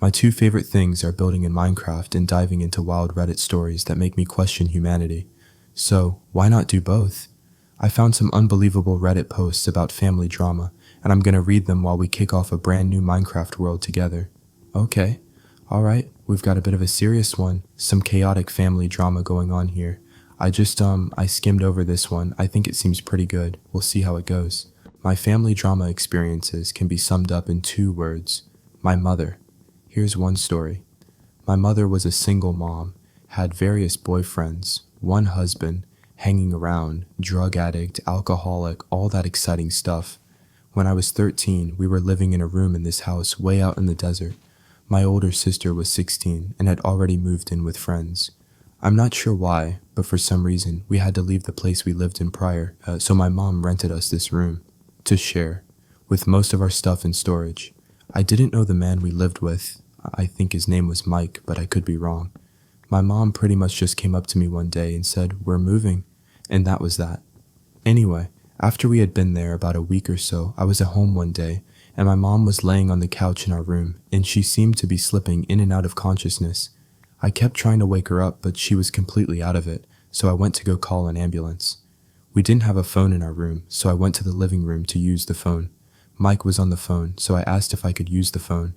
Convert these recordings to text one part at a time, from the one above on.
My two favorite things are building in Minecraft and diving into wild Reddit stories that make me question humanity. So, why not do both? I found some unbelievable Reddit posts about family drama, and I'm gonna read them while we kick off a brand new Minecraft world together. Okay, alright, we've got a bit of a serious one, some chaotic family drama going on here. I skimmed over this one. I think it seems pretty good. We'll see how it goes. My family drama experiences can be summed up in two words: my mother. Here's one story. My mother was a single mom, had various boyfriends, one husband, hanging around, drug addict, alcoholic, all that exciting stuff. When I was 13, we were living in a room in this house way out in the desert. My older sister was 16 and had already moved in with friends. I'm not sure why, but for some reason, we had to leave the place we lived in prior, so my mom rented us this room to share, with most of our stuff in storage. I didn't know the man we lived with. I think his name was Mike, but I could be wrong. My mom pretty much just came up to me one day and said, "We're moving," and that was that. Anyway, after we had been there about a week or so, I was at home one day, and my mom was laying on the couch in our room, and she seemed to be slipping in and out of consciousness. I kept trying to wake her up, but she was completely out of it, so I went to go call an ambulance. We didn't have a phone in our room, so I went to the living room to use the phone. Mike was on the phone, so I asked if I could use the phone.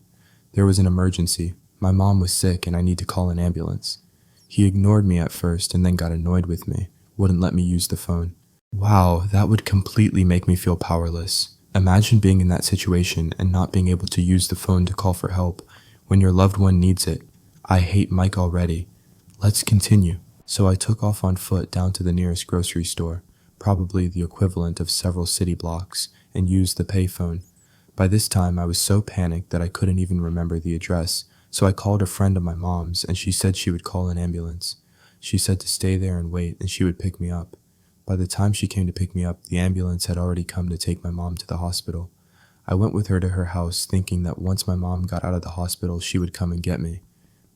There was an emergency. My mom was sick and I need to call an ambulance. He ignored me at first and then got annoyed with me, wouldn't let me use the phone. Wow, that would completely make me feel powerless. Imagine being in that situation and not being able to use the phone to call for help when your loved one needs it. I hate Mike already. Let's continue. So I took off on foot down to the nearest grocery store, probably the equivalent of several city blocks, and used the payphone. By this time, I was so panicked that I couldn't even remember the address, so I called a friend of my mom's and she said she would call an ambulance. She said to stay there and wait and she would pick me up. By the time she came to pick me up, the ambulance had already come to take my mom to the hospital. I went with her to her house thinking that once my mom got out of the hospital, she would come and get me.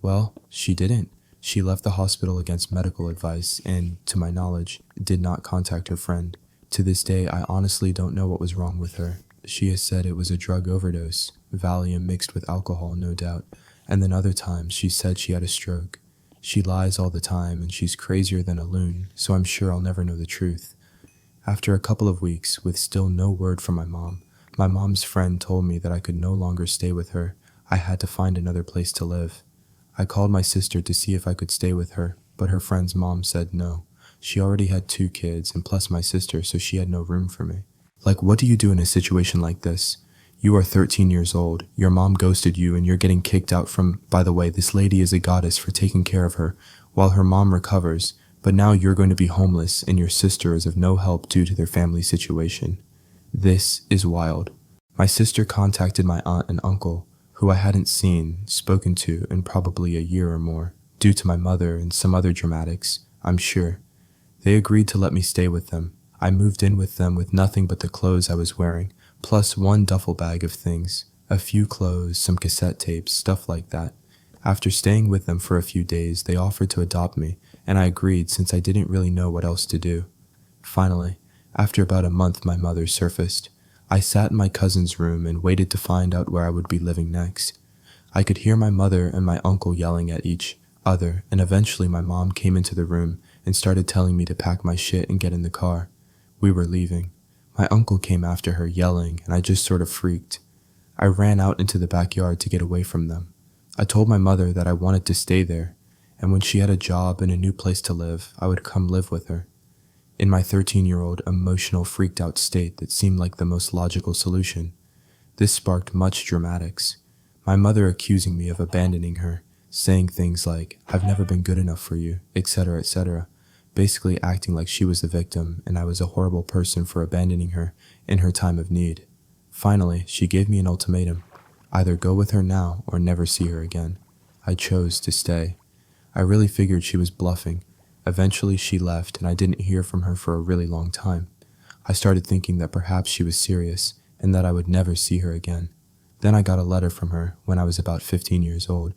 Well, she didn't. She left the hospital against medical advice and, to my knowledge, did not contact her friend. To this day, I honestly don't know what was wrong with her. She has said it was a drug overdose, Valium mixed with alcohol, no doubt, and then other times she said she had a stroke. She lies all the time and she's crazier than a loon, so I'm sure I'll never know the truth. After a couple of weeks, with still no word from my mom's friend told me that I could no longer stay with her. I had to find another place to live. I called my sister to see if I could stay with her, but her friend's mom said no. She already had 2 kids and plus my sister, so she had no room for me. Like, what do you do in a situation like this? You are 13 years old, your mom ghosted you and you're getting kicked out from, by the way, this lady is a goddess for taking care of her while her mom recovers, but now you're going to be homeless and your sister is of no help due to their family situation. This is wild. My sister contacted my aunt and uncle, who I hadn't seen, spoken to in probably a year or more, due to my mother and some other dramatics, I'm sure. They agreed to let me stay with them. I moved in with them with nothing but the clothes I was wearing, plus 1 duffel bag of things, a few clothes, some cassette tapes, stuff like that. After staying with them for a few days, they offered to adopt me, and I agreed since I didn't really know what else to do. Finally, after about a month, my mother surfaced. I sat in my cousin's room and waited to find out where I would be living next. I could hear my mother and my uncle yelling at each other, and eventually my mom came into the room and started telling me to pack my shit and get in the car. We were leaving. My uncle came after her yelling, and I just sort of freaked. I ran out into the backyard to get away from them. I told my mother that I wanted to stay there, and when she had a job and a new place to live, I would come live with her. In my 13-year-old, emotional, freaked out state that seemed like the most logical solution. This sparked much dramatics. My mother accusing me of abandoning her, saying things like, "I've never been good enough for you," etc., etc., basically acting like she was the victim and I was a horrible person for abandoning her in her time of need. Finally, she gave me an ultimatum: either go with her now or never see her again. I chose to stay. I really figured she was bluffing. Eventually she left and I didn't hear from her for a really long time. I started thinking that perhaps she was serious and that I would never see her again. Then I got a letter from her when I was about 15 years old.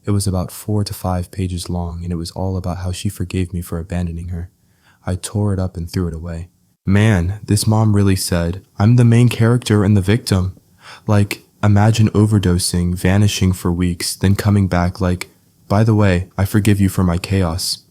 It was about 4 to 5 pages long and it was all about how she forgave me for abandoning her. I tore it up and threw it away. Man, this mom really said, I'm the main character and the victim. Like, Imagine overdosing, vanishing for weeks, then coming back like, by the way, I forgive you for my chaos.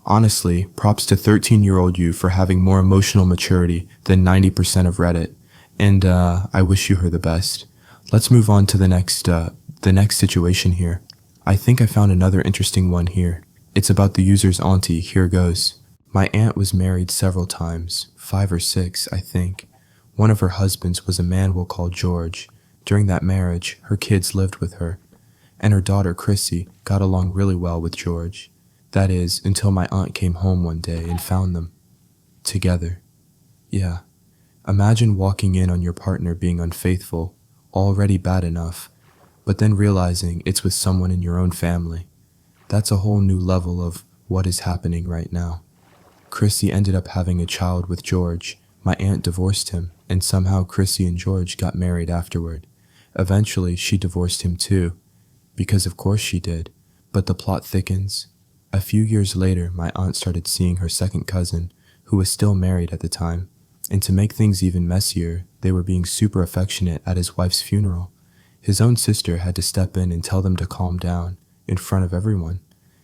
Honestly, props to 13-year-old you for having more emotional maturity than 90% of Reddit. And I wish you her the best. Let's move on to the next situation here. I think I found another interesting one here. It's about the user's auntie. Here goes. My aunt was married several times, 5 or 6, I think. One of her husbands was a man we'll call George. During that marriage, her kids lived with her, and her daughter Chrissy got along really well with George. That is, until my aunt came home one day and found them together. Yeah. Imagine walking in on your partner being unfaithful, already bad enough, but then realizing it's with someone in your own family. That's a whole new level of what is happening right now. Chrissy ended up having a child with George. My aunt divorced him, and somehow Chrissy and George got married afterward. Eventually, she divorced him too, because of course she did, but the plot thickens. A few years later, my aunt started seeing her second cousin, who was still married at the time, and to make things even messier, they were being super affectionate at his wife's funeral. His own sister had to step in and tell them to calm down, in front of everyone.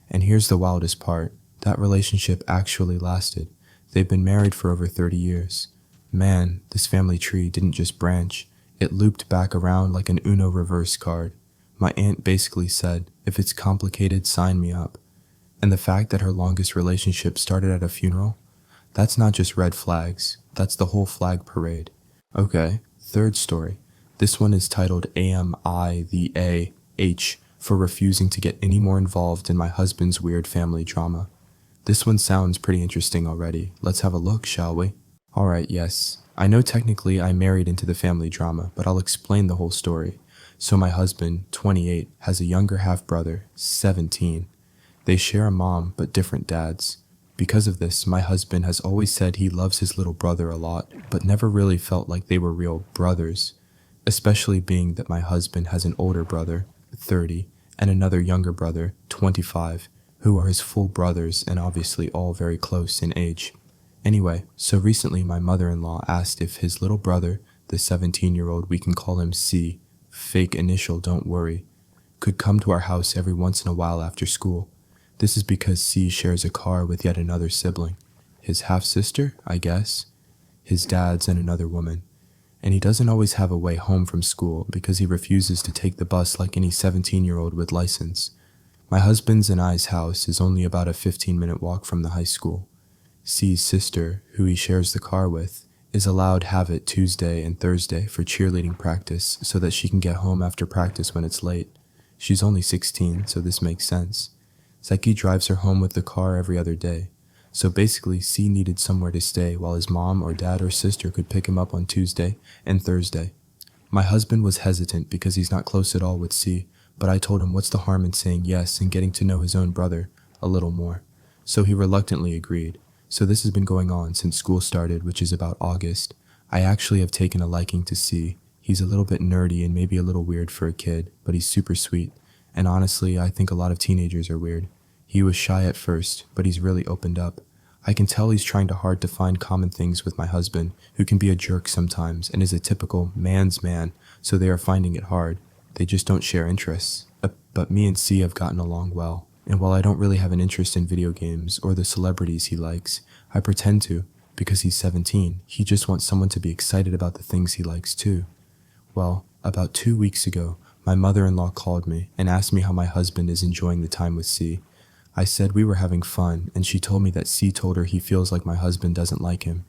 And here's the wildest part, that relationship actually lasted. They've been married for over 30 years. Man, this family tree didn't just branch, it looped back around like an Uno reverse card. My aunt basically said, if it's complicated, sign me up. And the fact that her longest relationship started at a funeral, that's not just red flags, that's the whole flag parade. Okay, third story. This one is titled AMI the AH for refusing to get any more involved in my husband's weird family drama. This one sounds pretty interesting already. Let's have a look, shall we? Alright, yes. I know technically I married into the family drama, but I'll explain the whole story. So my husband, 28, has a younger half-brother, 17. They share a mom, but different dads. Because of this, my husband has always said he loves his little brother a lot, but never really felt like they were real brothers. Especially being that my husband has an older brother, 30, and another younger brother, 25, who are his full brothers and obviously all very close in age. Anyway, so recently my mother-in-law asked if his little brother, the 17-year-old, we can call him C, fake initial don't worry, could come to our house every once in a while after school. This is because C shares a car with yet another sibling, his half-sister, I guess, his dad's and another woman. And he doesn't always have a way home from school because he refuses to take the bus like any 17-year-old with license. My husband's and I's house is only about a 15-minute walk from the high school. C's sister, who he shares the car with, is allowed have it Tuesday and Thursday for cheerleading practice so that she can get home after practice when it's late. She's only 16, so this makes sense. Zeki drives her home with the car every other day. So basically, C needed somewhere to stay while his mom or dad or sister could pick him up on Tuesday and Thursday. My husband was hesitant because he's not close at all with C, but I told him what's the harm in saying yes and getting to know his own brother a little more. So he reluctantly agreed. So this has been going on since school started, which is about August. I actually have taken a liking to C. He's a little bit nerdy and maybe a little weird for a kid, but he's super sweet. And honestly, I think a lot of teenagers are weird. He was shy at first, but he's really opened up. I can tell he's trying hard to find common things with my husband, who can be a jerk sometimes and is a typical man's man, so they are finding it hard. They just don't share interests. But me and C have gotten along well, and while I don't really have an interest in video games or the celebrities he likes, I pretend to, because he's 17. He just wants someone to be excited about the things he likes too. Well, about 2 weeks ago, my mother-in-law called me and asked me how my husband is enjoying the time with C. I said we were having fun, and she told me that C told her he feels like my husband doesn't like him.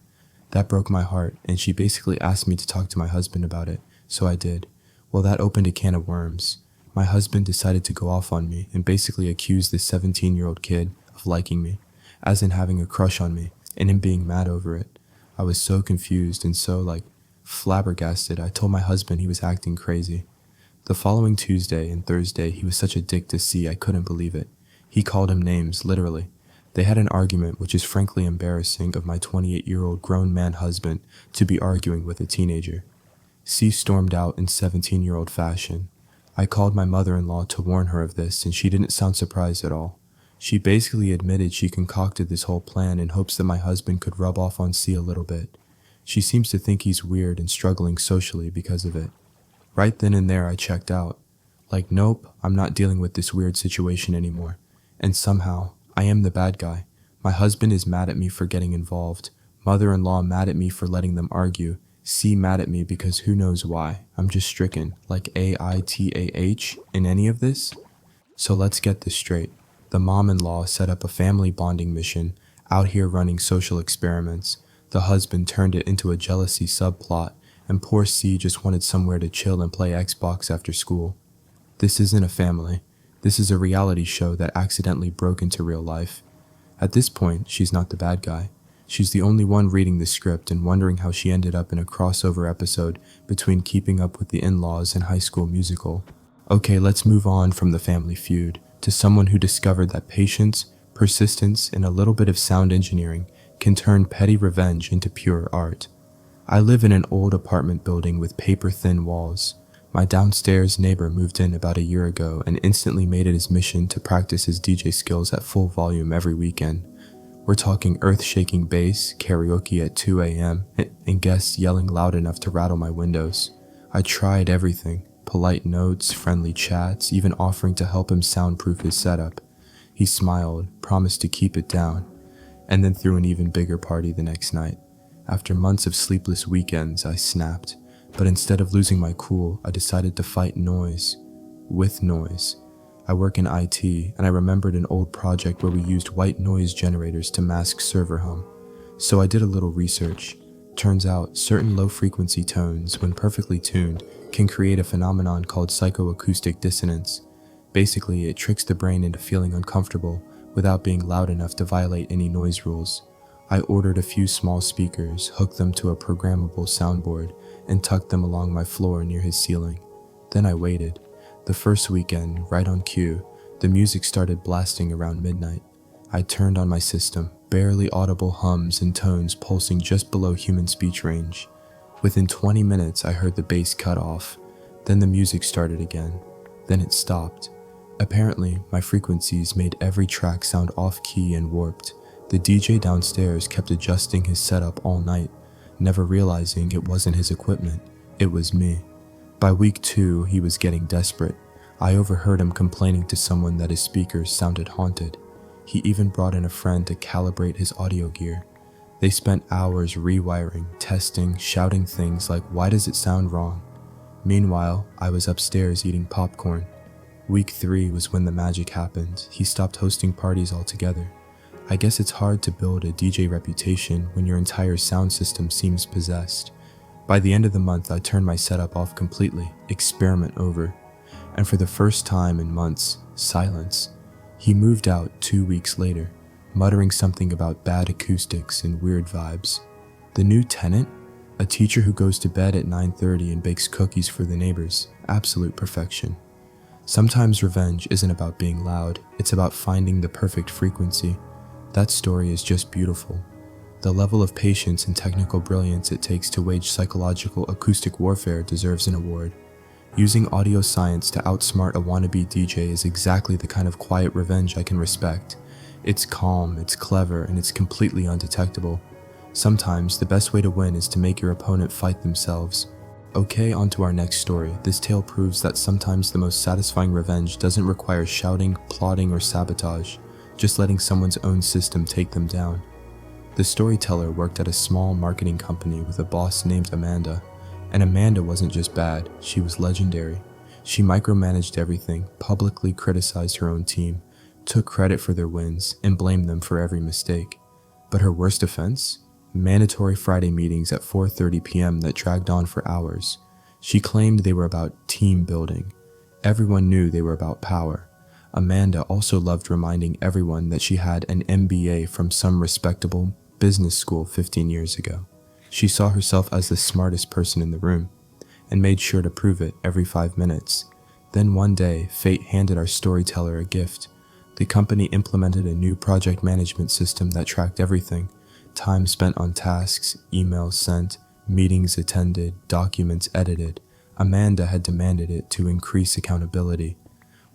That broke my heart, and she basically asked me to talk to my husband about it, so I did. Well, that opened a can of worms. My husband decided to go off on me and basically accuse this 17-year-old kid of liking me, as in having a crush on me, and him being mad over it. I was so confused and so, flabbergasted. I told my husband he was acting crazy. The following Tuesday and Thursday, he was such a dick to C, I couldn't believe it. He called him names, literally. They had an argument, which is frankly embarrassing of my 28-year-old grown man husband to be arguing with a teenager. C stormed out in 17-year-old fashion. I called my mother-in-law to warn her of this, and she didn't sound surprised at all. She basically admitted she concocted this whole plan in hopes that my husband could rub off on C a little bit. She seems to think he's weird and struggling socially because of it. Right then and there I checked out. Like, nope, I'm not dealing with this weird situation anymore. And somehow, I am the bad guy. My husband is mad at me for getting involved. Mother-in-law mad at me for letting them argue. C mad at me because who knows why. I'm just stricken, like AITAH, in any of this? So let's get this straight. The mom-in-law set up a family bonding mission, out here running social experiments. The husband turned it into a jealousy subplot, and poor C just wanted somewhere to chill and play Xbox after school. This isn't a family. This is a reality show that accidentally broke into real life. At this point, she's not the bad guy. She's the only one reading the script and wondering how she ended up in a crossover episode between Keeping Up with the In-Laws and High School Musical. Okay, let's move on from the family feud to someone who discovered that patience, persistence, and a little bit of sound engineering can turn petty revenge into pure art. I live in an old apartment building with paper-thin walls. My downstairs neighbor moved in about a year ago and instantly made it his mission to practice his DJ skills at full volume every weekend. We're talking earth-shaking bass, karaoke at 2 a.m., and guests yelling loud enough to rattle my windows. I tried everything. Polite notes, friendly chats, even offering to help him soundproof his setup. He smiled, promised to keep it down, and then threw an even bigger party the next night. After months of sleepless weekends, I snapped. But instead of losing my cool, I decided to fight noise. With noise. I work in IT, and I remembered an old project where we used white noise generators to mask server hum. So I did a little research. Turns out, certain low-frequency tones, when perfectly tuned, can create a phenomenon called psychoacoustic dissonance. Basically, it tricks the brain into feeling uncomfortable without being loud enough to violate any noise rules. I ordered a few small speakers, hooked them to a programmable soundboard, and tucked them along my floor near his ceiling. Then I waited. The first weekend, right on cue, the music started blasting around midnight. I turned on my system, barely audible hums and tones pulsing just below human speech range. Within 20 minutes, I heard the bass cut off. Then the music started again. Then it stopped. Apparently, my frequencies made every track sound off-key and warped. The DJ downstairs kept adjusting his setup all night, never realizing it wasn't his equipment, it was me. By week 2, he was getting desperate. I overheard him complaining to someone that his speakers sounded haunted. He even brought in a friend to calibrate his audio gear. They spent hours rewiring, testing, shouting things like, "Why does it sound wrong?" Meanwhile, I was upstairs eating popcorn. Week 3 was when the magic happened. He stopped hosting parties altogether. I guess it's hard to build a DJ reputation when your entire sound system seems possessed. By the end of the month, I turned my setup off completely, experiment over. And for the first time in months, silence. He moved out 2 weeks later, muttering something about bad acoustics and weird vibes. The new tenant? A teacher who goes to bed at 9:30 and bakes cookies for the neighbors. Absolute perfection. Sometimes revenge isn't about being loud, it's about finding the perfect frequency. That story is just beautiful. The level of patience and technical brilliance it takes to wage psychological acoustic warfare deserves an award. Using audio science to outsmart a wannabe DJ is exactly the kind of quiet revenge I can respect. It's calm, it's clever, and it's completely undetectable. Sometimes, the best way to win is to make your opponent fight themselves. Okay, on to our next story. This tale proves that sometimes the most satisfying revenge doesn't require shouting, plotting, or sabotage, just letting someone's own system take them down. The storyteller worked at a small marketing company with a boss named Amanda. And Amanda wasn't just bad, she was legendary. She micromanaged everything, publicly criticized her own team, took credit for their wins, and blamed them for every mistake. But her worst offense? Mandatory Friday meetings at 4:30 p.m. that dragged on for hours. She claimed they were about team building. Everyone knew they were about power. Amanda also loved reminding everyone that she had an MBA from some respectable business school 15 years ago. She saw herself as the smartest person in the room, and made sure to prove it every 5 minutes. Then one day, fate handed our storyteller a gift. The company implemented a new project management system that tracked everything: time spent on tasks, emails sent, meetings attended, documents edited. Amanda had demanded it to increase accountability.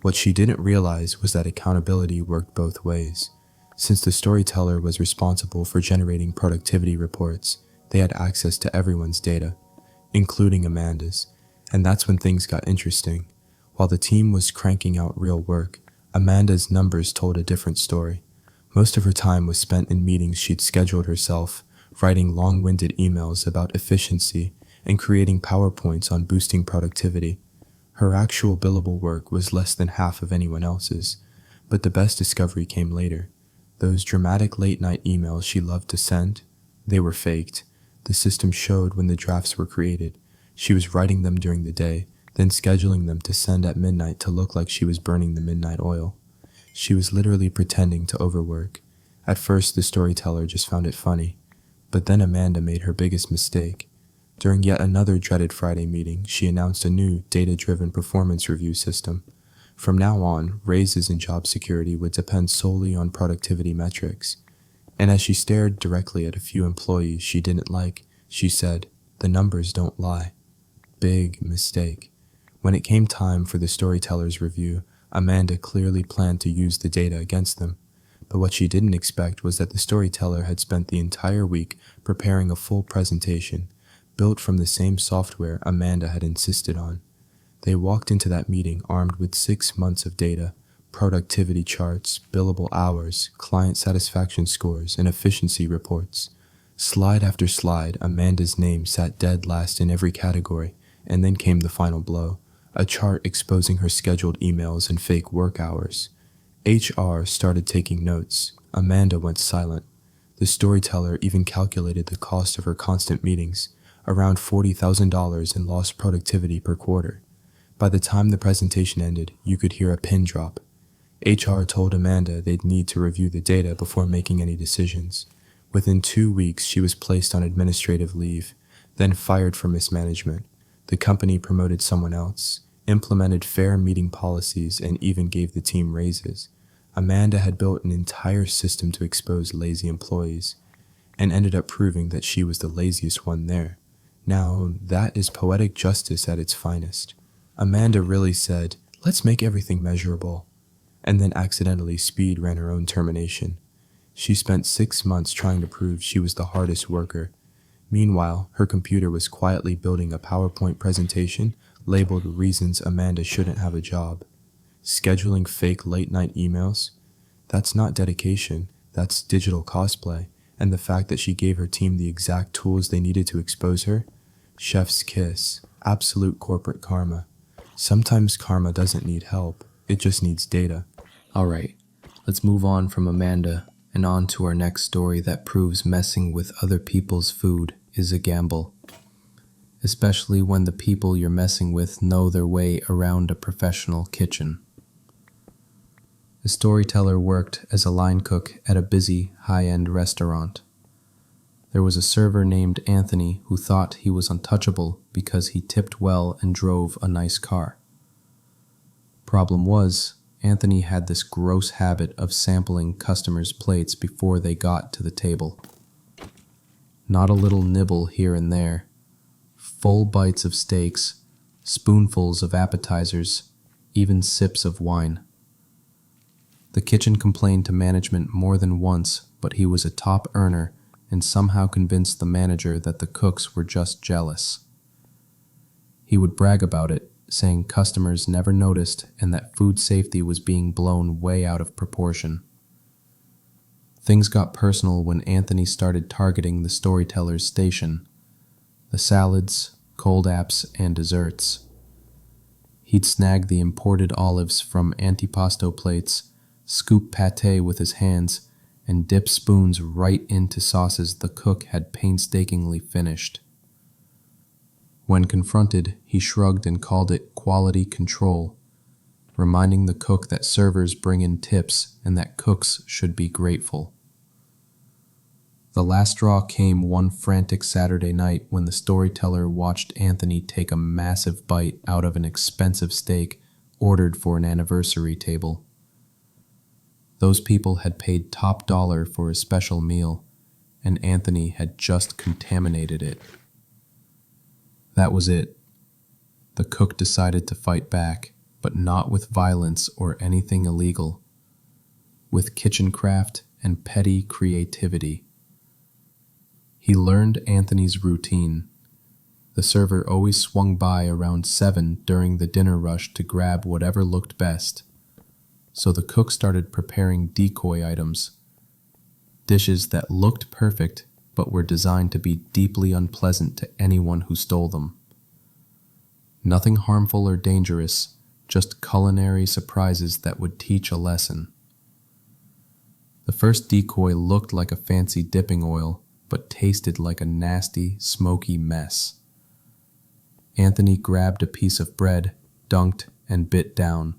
What she didn't realize was that accountability worked both ways. Since the storyteller was responsible for generating productivity reports, they had access to everyone's data, including Amanda's. And that's when things got interesting. While the team was cranking out real work, Amanda's numbers told a different story. Most of her time was spent in meetings she'd scheduled herself, writing long-winded emails about efficiency and creating PowerPoints on boosting productivity. Her actual billable work was less than half of anyone else's, but the best discovery came later. Those dramatic late-night emails she loved to send, they were faked. The system showed when the drafts were created. She was writing them during the day, then scheduling them to send at midnight to look like she was burning the midnight oil. She was literally pretending to overwork. At first, the storyteller just found it funny, but then Amanda made her biggest mistake. During yet another dreaded Friday meeting, she announced a new data-driven performance review system. From now on, raises in job security would depend solely on productivity metrics. And as she stared directly at a few employees she didn't like, she said, "The numbers don't lie." Big mistake. When it came time for the storyteller's review, Amanda clearly planned to use the data against them. But what she didn't expect was that the storyteller had spent the entire week preparing a full presentation, built from the same software Amanda had insisted on. They walked into that meeting armed with 6 months of data, productivity charts, billable hours, client satisfaction scores, and efficiency reports. Slide after slide, Amanda's name sat dead last in every category, and then came the final blow, a chart exposing her scheduled emails and fake work hours. HR started taking notes. Amanda went silent. The storyteller even calculated the cost of her constant meetings, around $40,000 in lost productivity per quarter. By the time the presentation ended, you could hear a pin drop. HR told Amanda they'd need to review the data before making any decisions. Within 2 weeks, she was placed on administrative leave, then fired for mismanagement. The company promoted someone else, implemented fair meeting policies, and even gave the team raises. Amanda had built an entire system to expose lazy employees, and ended up proving that she was the laziest one there. Now, that is poetic justice at its finest. Amanda really said, "Let's make everything measurable," and then accidentally speed ran her own termination. She spent 6 months trying to prove she was the hardest worker. Meanwhile, her computer was quietly building a PowerPoint presentation labeled "Reasons Amanda Shouldn't Have a Job." Scheduling fake late-night emails? That's not dedication, that's digital cosplay. And the fact that she gave her team the exact tools they needed to expose her? Chef's kiss. Absolute corporate karma. Sometimes karma doesn't need help, it just needs data. Alright, let's move on from Amanda and on to our next story that proves messing with other people's food is a gamble. Especially when the people you're messing with know their way around a professional kitchen. A storyteller worked as a line cook at a busy, high-end restaurant. There was a server named Anthony who thought he was untouchable because he tipped well and drove a nice car. Problem was, Anthony had this gross habit of sampling customers' plates before they got to the table. Not a little nibble here and there. Full bites of steaks, spoonfuls of appetizers, even sips of wine. The kitchen complained to management more than once, but he was a top earner and somehow convinced the manager that the cooks were just jealous. He would brag about it, saying customers never noticed and that food safety was being blown way out of proportion. Things got personal when Anthony started targeting the storyteller's station, the salads, cold apps, and desserts. He'd snag the imported olives from antipasto plates, scoop pâté with his hands, and dip spoons right into sauces the cook had painstakingly finished. When confronted, he shrugged and called it quality control, reminding the cook that servers bring in tips and that cooks should be grateful. The last straw came one frantic Saturday night when the storyteller watched Anthony take a massive bite out of an expensive steak ordered for an anniversary table. Those people had paid top dollar for a special meal, and Anthony had just contaminated it. That was it. The cook decided to fight back, but not with violence or anything illegal, with kitchencraft and petty creativity. He learned Anthony's routine. The server always swung by around 7 during the dinner rush to grab whatever looked best. So the cook started preparing decoy items, dishes that looked perfect but were designed to be deeply unpleasant to anyone who stole them. Nothing harmful or dangerous, just culinary surprises that would teach a lesson. The first decoy looked like a fancy dipping oil, but tasted like a nasty, smoky mess. Anthony grabbed a piece of bread, dunked, and bit down.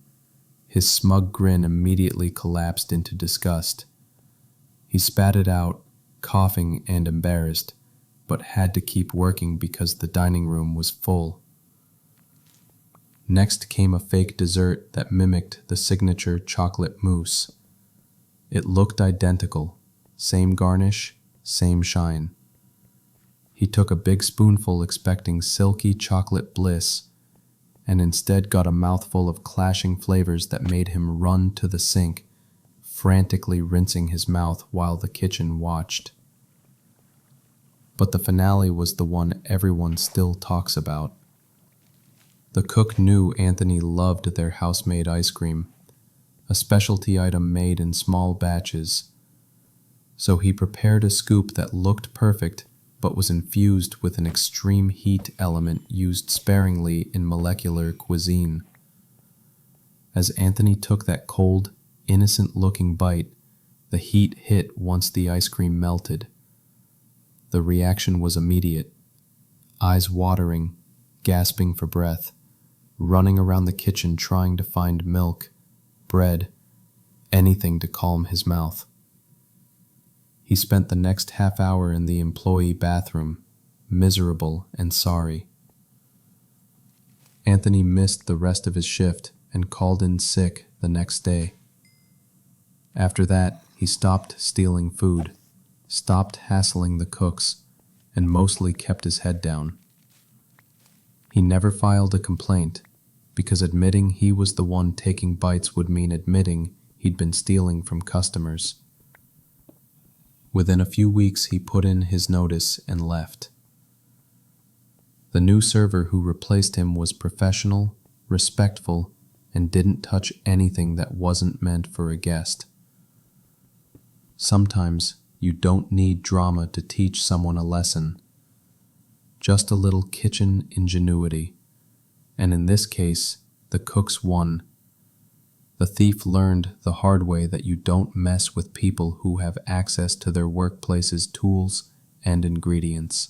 His smug grin immediately collapsed into disgust. He spat it out, coughing and embarrassed, but had to keep working because the dining room was full. Next came a fake dessert that mimicked the signature chocolate mousse. It looked identical, same garnish, same shine. He took a big spoonful expecting silky chocolate bliss, and instead got a mouthful of clashing flavors that made him run to the sink, frantically rinsing his mouth while the kitchen watched. But the finale was the one everyone still talks about. The cook knew Anthony loved their house-made ice cream, a specialty item made in small batches. So he prepared a scoop that looked perfect but was infused with an extreme heat element used sparingly in molecular cuisine. As Anthony took that cold, innocent-looking bite, the heat hit once the ice cream melted. The reaction was immediate. Eyes watering, gasping for breath, running around the kitchen trying to find milk, bread, anything to calm his mouth. He spent the next half hour in the employee bathroom, miserable and sorry. Anthony missed the rest of his shift and called in sick the next day. After that, he stopped stealing food, stopped hassling the cooks, and mostly kept his head down. He never filed a complaint, because admitting he was the one taking bites would mean admitting he'd been stealing from customers. Within a few weeks, he put in his notice and left. The new server who replaced him was professional, respectful, and didn't touch anything that wasn't meant for a guest. Sometimes you don't need drama to teach someone a lesson. Just a little kitchen ingenuity. And in this case, the cooks won. The thief learned the hard way that you don't mess with people who have access to their workplace's tools and ingredients.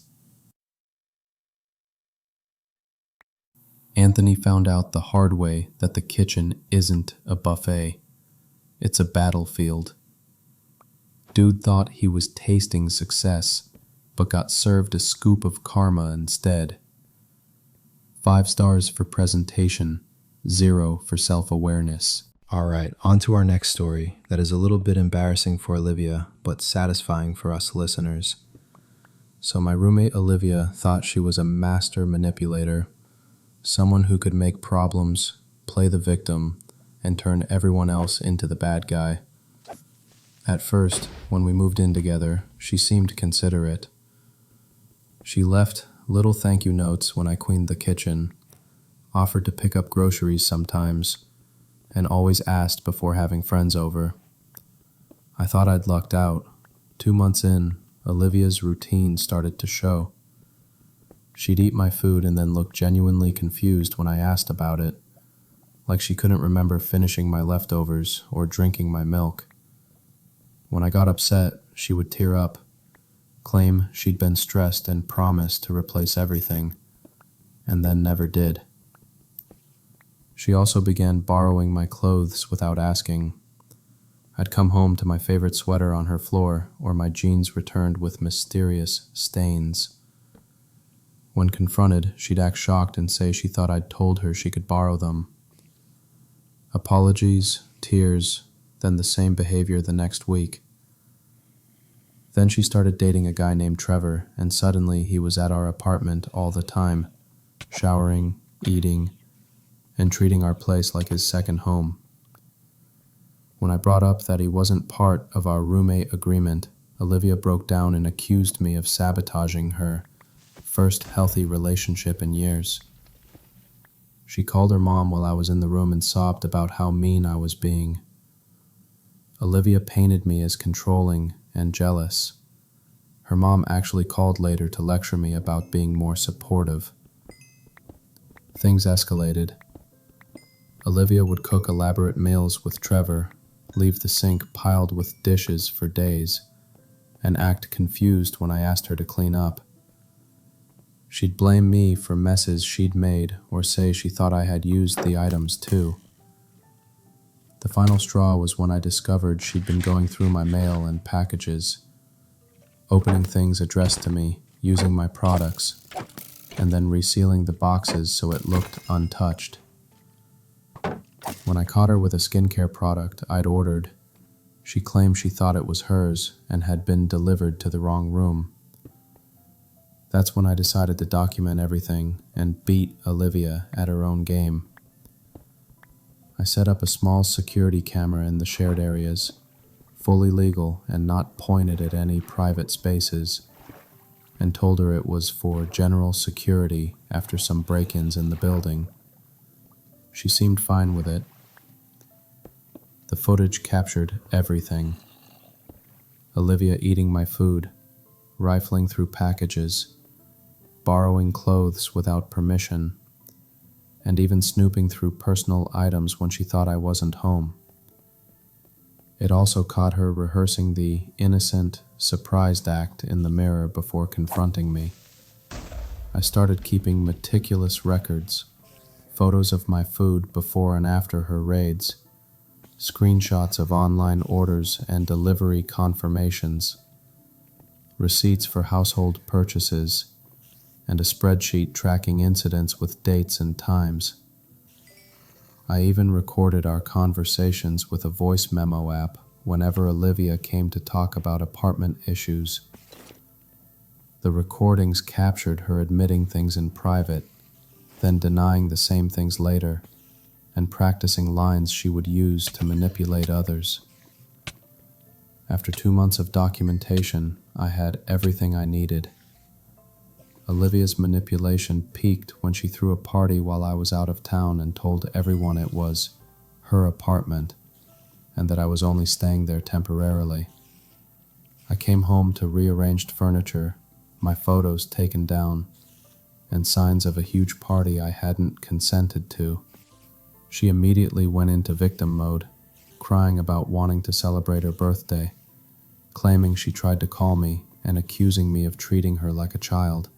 Anthony found out the hard way that the kitchen isn't a buffet. It's a battlefield. Dude thought he was tasting success, but got served a scoop of karma instead. 5 stars for presentation, 0 for self-awareness. Alright, on to our next story that is a little bit embarrassing for Olivia, but satisfying for us listeners. So my roommate Olivia thought she was a master manipulator, someone who could make problems, play the victim, and turn everyone else into the bad guy. At first, when we moved in together, she seemed considerate. She left little thank you notes when I cleaned the kitchen, offered to pick up groceries sometimes, and always asked before having friends over. I thought I'd lucked out. 2 months in, Olivia's routine started to show. She'd eat my food and then look genuinely confused when I asked about it, like she couldn't remember finishing my leftovers or drinking my milk. When I got upset, she would tear up, claim she'd been stressed and promised to replace everything, and then never did. She also began borrowing my clothes without asking. I'd come home to my favorite sweater on her floor, or my jeans returned with mysterious stains. When confronted, she'd act shocked and say she thought I'd told her she could borrow them. Apologies, tears, then the same behavior the next week. Then she started dating a guy named Trevor, and suddenly he was at our apartment all the time, showering, eating, and treating our place like his second home. When I brought up that he wasn't part of our roommate agreement, Olivia broke down and accused me of sabotaging her first healthy relationship in years. She called her mom while I was in the room and sobbed about how mean I was being. Olivia painted me as controlling and jealous. Her mom actually called later to lecture me about being more supportive. Things escalated. Olivia would cook elaborate meals with Trevor, leave the sink piled with dishes for days, and act confused when I asked her to clean up. She'd blame me for messes she'd made or say she thought I had used the items too. The final straw was when I discovered she'd been going through my mail and packages, opening things addressed to me, using my products, and then resealing the boxes so it looked untouched. When I caught her with a skincare product I'd ordered, she claimed she thought it was hers and had been delivered to the wrong room. That's when I decided to document everything and beat Olivia at her own game. I set up a small security camera in the shared areas, fully legal and not pointed at any private spaces, and told her it was for general security after some break-ins in the building. She seemed fine with it. The footage captured everything. Olivia eating my food, rifling through packages, borrowing clothes without permission, and even snooping through personal items when she thought I wasn't home. It also caught her rehearsing the innocent, surprised act in the mirror before confronting me. I started keeping meticulous records, photos of my food before and after her raids, screenshots of online orders and delivery confirmations, receipts for household purchases, and a spreadsheet tracking incidents with dates and times. I even recorded our conversations with a voice memo app whenever Olivia came to talk about apartment issues. The recordings captured her admitting things in private, then denying the same things later, and practicing lines she would use to manipulate others. After 2 months of documentation, I had everything I needed. Olivia's manipulation peaked when she threw a party while I was out of town and told everyone it was her apartment and that I was only staying there temporarily. I came home to rearranged furniture, my photos taken down, and signs of a huge party I hadn't consented to. She immediately went into victim mode, crying about wanting to celebrate her birthday, claiming she tried to call me and accusing me of treating her like a child.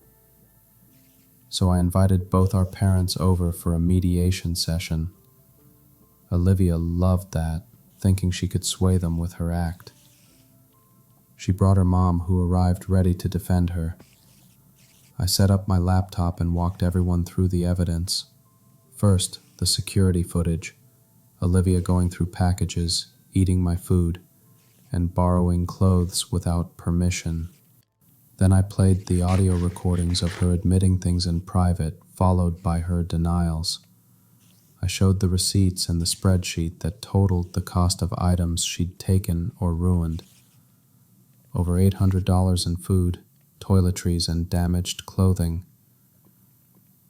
So I invited both our parents over for a mediation session. Olivia loved that, thinking she could sway them with her act. She brought her mom, who arrived ready to defend her. I set up my laptop and walked everyone through the evidence. First, the security footage, Olivia going through packages, eating my food, and borrowing clothes without permission. Then I played the audio recordings of her admitting things in private, followed by her denials. I showed the receipts and the spreadsheet that totaled the cost of items she'd taken or ruined. Over $800 in food, toiletries, and damaged clothing.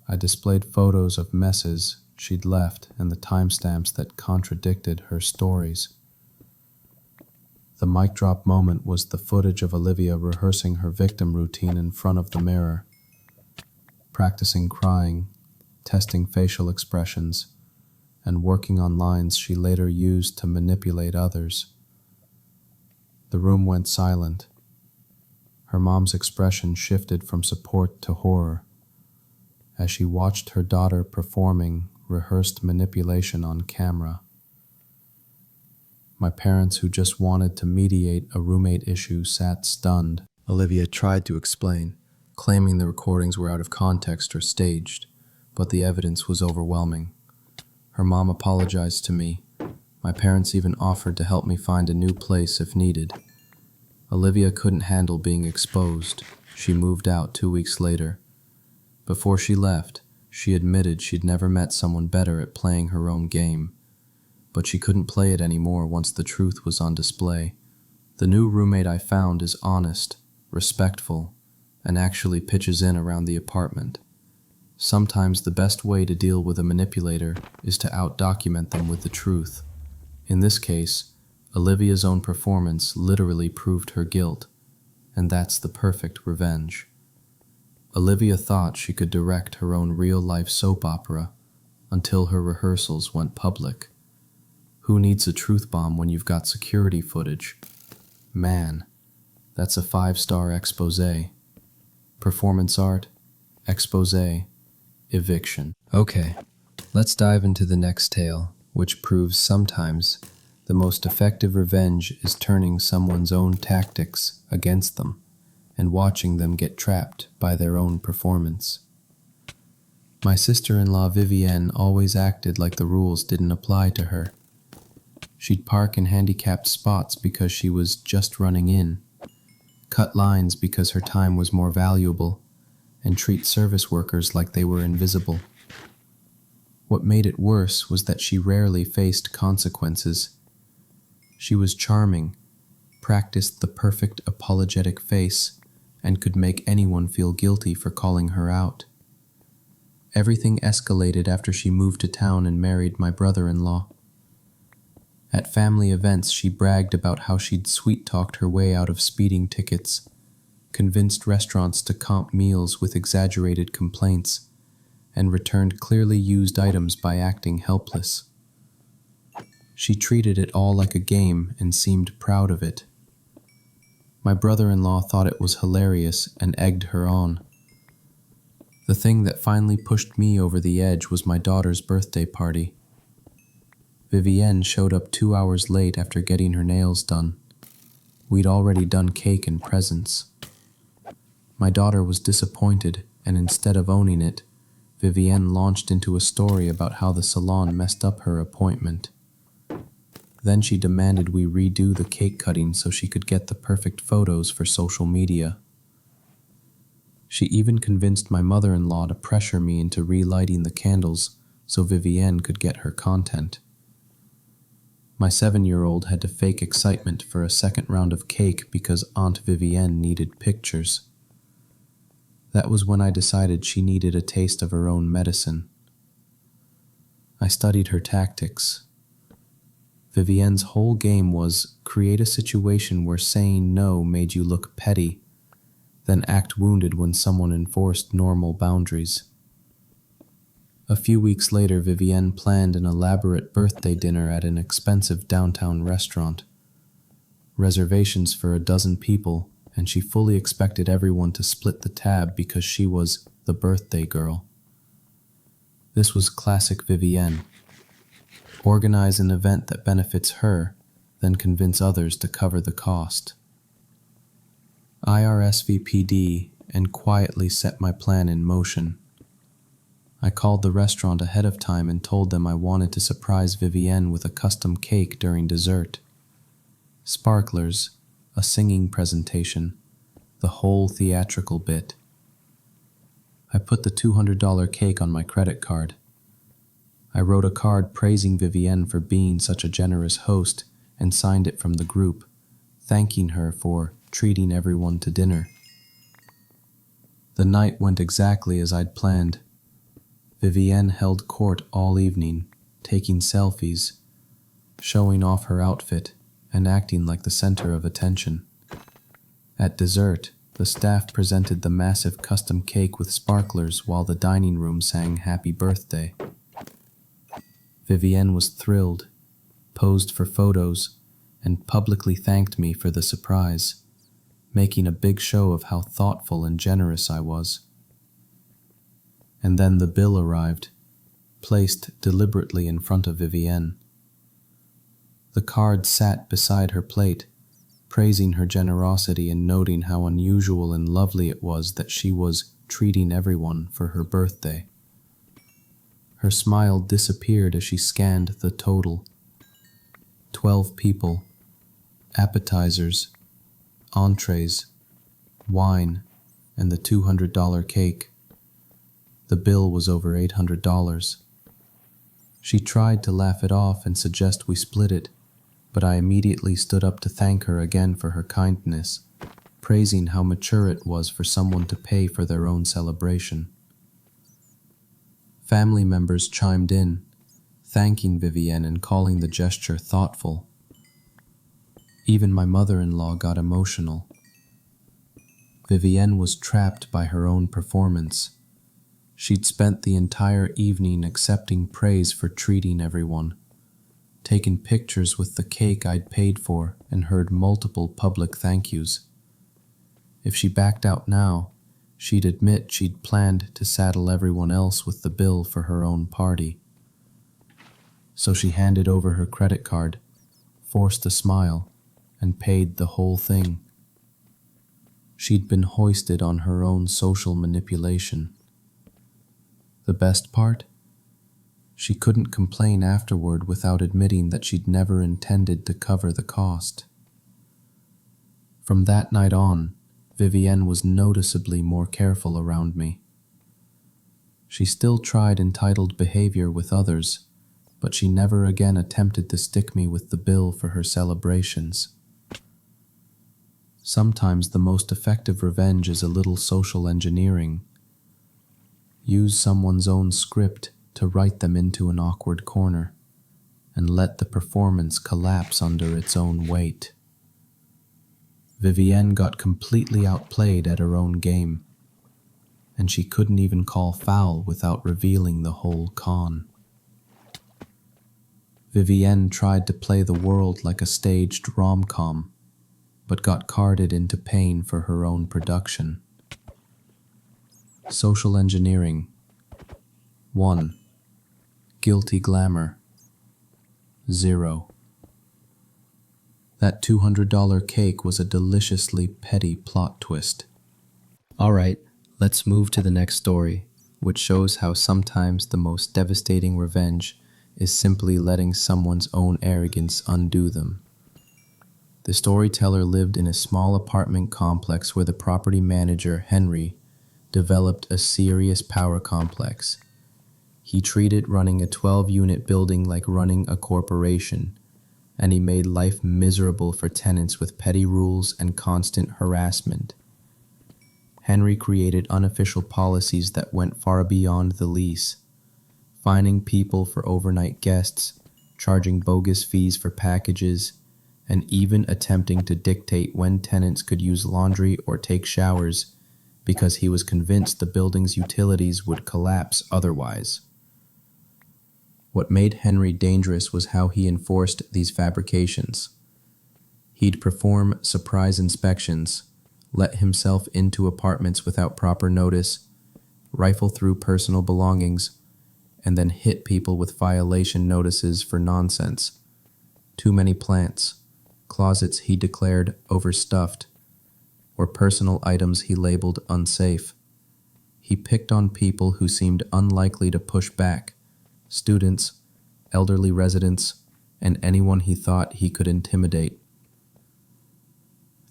I displayed photos of messes she'd left and the timestamps that contradicted her stories. The mic drop moment was the footage of Olivia rehearsing her victim routine in front of the mirror, practicing crying, testing facial expressions, and working on lines she later used to manipulate others. The room went silent. Her mom's expression shifted from support to horror as she watched her daughter performing rehearsed manipulation on camera. My parents, who just wanted to mediate a roommate issue, sat stunned. Olivia tried to explain, claiming the recordings were out of context or staged, but the evidence was overwhelming. Her mom apologized to me. My parents even offered to help me find a new place if needed. Olivia couldn't handle being exposed. She moved out 2 weeks later. Before she left, she admitted she'd never met someone better at playing her own game. But she couldn't play it anymore once the truth was on display. The new roommate I found is honest, respectful, and actually pitches in around the apartment. Sometimes the best way to deal with a manipulator is to out-document them with the truth. In this case, Olivia's own performance literally proved her guilt, and that's the perfect revenge. Olivia thought she could direct her own real-life soap opera until her rehearsals went public. Who needs a truth bomb when you've got security footage? Man, that's a 5-star expose. Performance art, expose, eviction. Okay, let's dive into the next tale, which proves sometimes the most effective revenge is turning someone's own tactics against them and watching them get trapped by their own performance. My sister-in-law Vivienne always acted like the rules didn't apply to her. She'd park in handicapped spots because she was just running in, cut lines because her time was more valuable, and treat service workers like they were invisible. What made it worse was that she rarely faced consequences. She was charming, practiced the perfect apologetic face, and could make anyone feel guilty for calling her out. Everything escalated after she moved to town and married my brother-in-law. At family events, she bragged about how she'd sweet-talked her way out of speeding tickets, convinced restaurants to comp meals with exaggerated complaints, and returned clearly used items by acting helpless. She treated it all like a game and seemed proud of it. My brother-in-law thought it was hilarious and egged her on. The thing that finally pushed me over the edge was my daughter's birthday party. Vivienne showed up 2 hours late after getting her nails done. We'd already done cake and presents. My daughter was disappointed, and instead of owning it, Vivienne launched into a story about how the salon messed up her appointment. Then she demanded we redo the cake cutting so she could get the perfect photos for social media. She even convinced my mother-in-law to pressure me into relighting the candles so Vivienne could get her content. My 7-year-old had to fake excitement for a second round of cake because Aunt Vivienne needed pictures. That was when I decided she needed a taste of her own medicine. I studied her tactics. Vivienne's whole game was create a situation where saying no made you look petty, then act wounded when someone enforced normal boundaries. A few weeks later, Vivienne planned an elaborate birthday dinner at an expensive downtown restaurant. Reservations for 12 people, and she fully expected everyone to split the tab because she was the birthday girl. This was classic Vivienne. Organize an event that benefits her, then convince others to cover the cost. I RSVP'd and quietly set my plan in motion. I called the restaurant ahead of time and told them I wanted to surprise Vivienne with a custom cake during dessert. Sparklers, a singing presentation, the whole theatrical bit. I put the $200 cake on my credit card. I wrote a card praising Vivienne for being such a generous host and signed it from the group, thanking her for treating everyone to dinner. The night went exactly as I'd planned. Vivienne held court all evening, taking selfies, showing off her outfit, and acting like the center of attention. At dessert, the staff presented the massive custom cake with sparklers while the dining room sang Happy Birthday. Vivienne was thrilled, posed for photos, and publicly thanked me for the surprise, making a big show of how thoughtful and generous I was. And then the bill arrived, placed deliberately in front of Vivienne. The card sat beside her plate, praising her generosity and noting how unusual and lovely it was that she was treating everyone for her birthday. Her smile disappeared as she scanned the total. 12 people, appetizers, entrees, wine, and the $200 cake. The bill was over $800. She tried to laugh it off and suggest we split it, but I immediately stood up to thank her again for her kindness. praising how mature it was for someone to pay for their own celebration. Family members chimed in, thanking Vivienne and calling the gesture thoughtful. Even my mother-in-law got emotional. Vivienne was trapped by her own performance. She'd spent the entire evening accepting praise for treating everyone, taken pictures with the cake I'd paid for, and heard multiple public thank yous. If she backed out now, she'd admit she'd planned to saddle everyone else with the bill for her own party. So she handed over her credit card, forced a smile, and paid the whole thing. She'd been hoisted on her own social manipulation. The best part? She couldn't complain afterward without admitting that she'd never intended to cover the cost. From that night on, Vivienne was noticeably more careful around me. She still tried entitled behavior with others, but she never again attempted to stick me with the bill for her celebrations. Sometimes the most effective revenge is a little social engineering. Use someone's own script to write them into an awkward corner, and let the performance collapse under its own weight. Vivienne got completely outplayed at her own game, and she couldn't even call foul without revealing the whole con. Vivienne tried to play the world like a staged rom-com, but got carded into pain for her own production. Social engineering. 1. Guilty glamour. 0. That $200 cake was a deliciously petty plot twist. Alright, let's move to the next story, which shows how sometimes the most devastating revenge is simply letting someone's own arrogance undo them. The storyteller lived in a small apartment complex where the property manager, Henry, developed a serious power complex. He treated running a 12-unit building like running a corporation, and he made life miserable for tenants with petty rules and constant harassment. Henry created unofficial policies that went far beyond the lease, fining people for overnight guests, charging bogus fees for packages, and even attempting to dictate when tenants could use laundry or take showers because he was convinced the building's utilities would collapse otherwise. What made Henry dangerous was how he enforced these fabrications. He'd perform surprise inspections, let himself into apartments without proper notice, rifle through personal belongings, and then hit people with violation notices for nonsense. Too many plants, closets he declared overstuffed, or personal items he labeled unsafe. He picked on people who seemed unlikely to push back, students, elderly residents, and anyone he thought he could intimidate.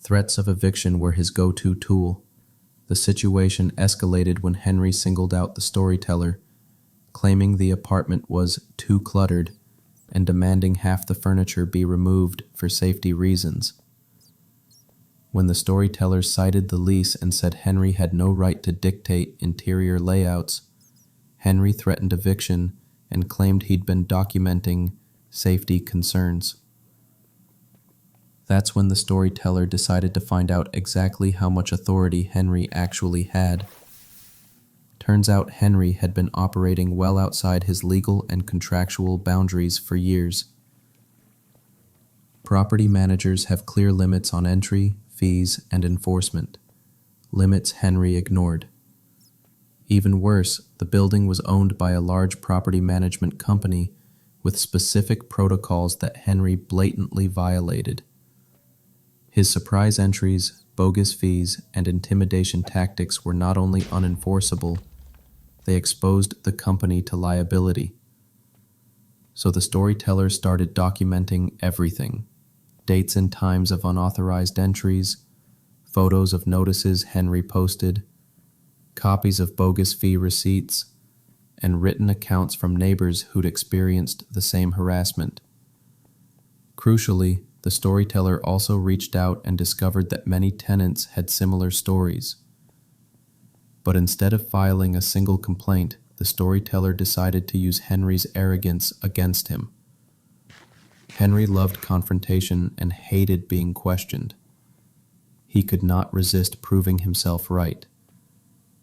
Threats of eviction were his go-to tool. The situation escalated when Henry singled out the storyteller, claiming the apartment was too cluttered and demanding half the furniture be removed for safety reasons. When the storyteller cited the lease and said Henry had no right to dictate interior layouts, Henry threatened eviction and claimed he'd been documenting safety concerns. That's when the storyteller decided to find out exactly how much authority Henry actually had. Turns out Henry had been operating well outside his legal and contractual boundaries for years. Property managers have clear limits on entry, fees, and enforcement, limits Henry ignored. Even worse, the building was owned by a large property management company with specific protocols that Henry blatantly violated. His surprise entries, bogus fees, and intimidation tactics were not only unenforceable, they exposed the company to liability. So the storyteller started documenting everything: dates and times of unauthorized entries, photos of notices Henry posted, copies of bogus fee receipts, and written accounts from neighbors who'd experienced the same harassment. Crucially, The storyteller also reached out and discovered that many tenants had similar stories. But instead of filing a single complaint, the storyteller decided to use Henry's arrogance against him. Henry loved confrontation and hated being questioned. He could not resist proving himself right.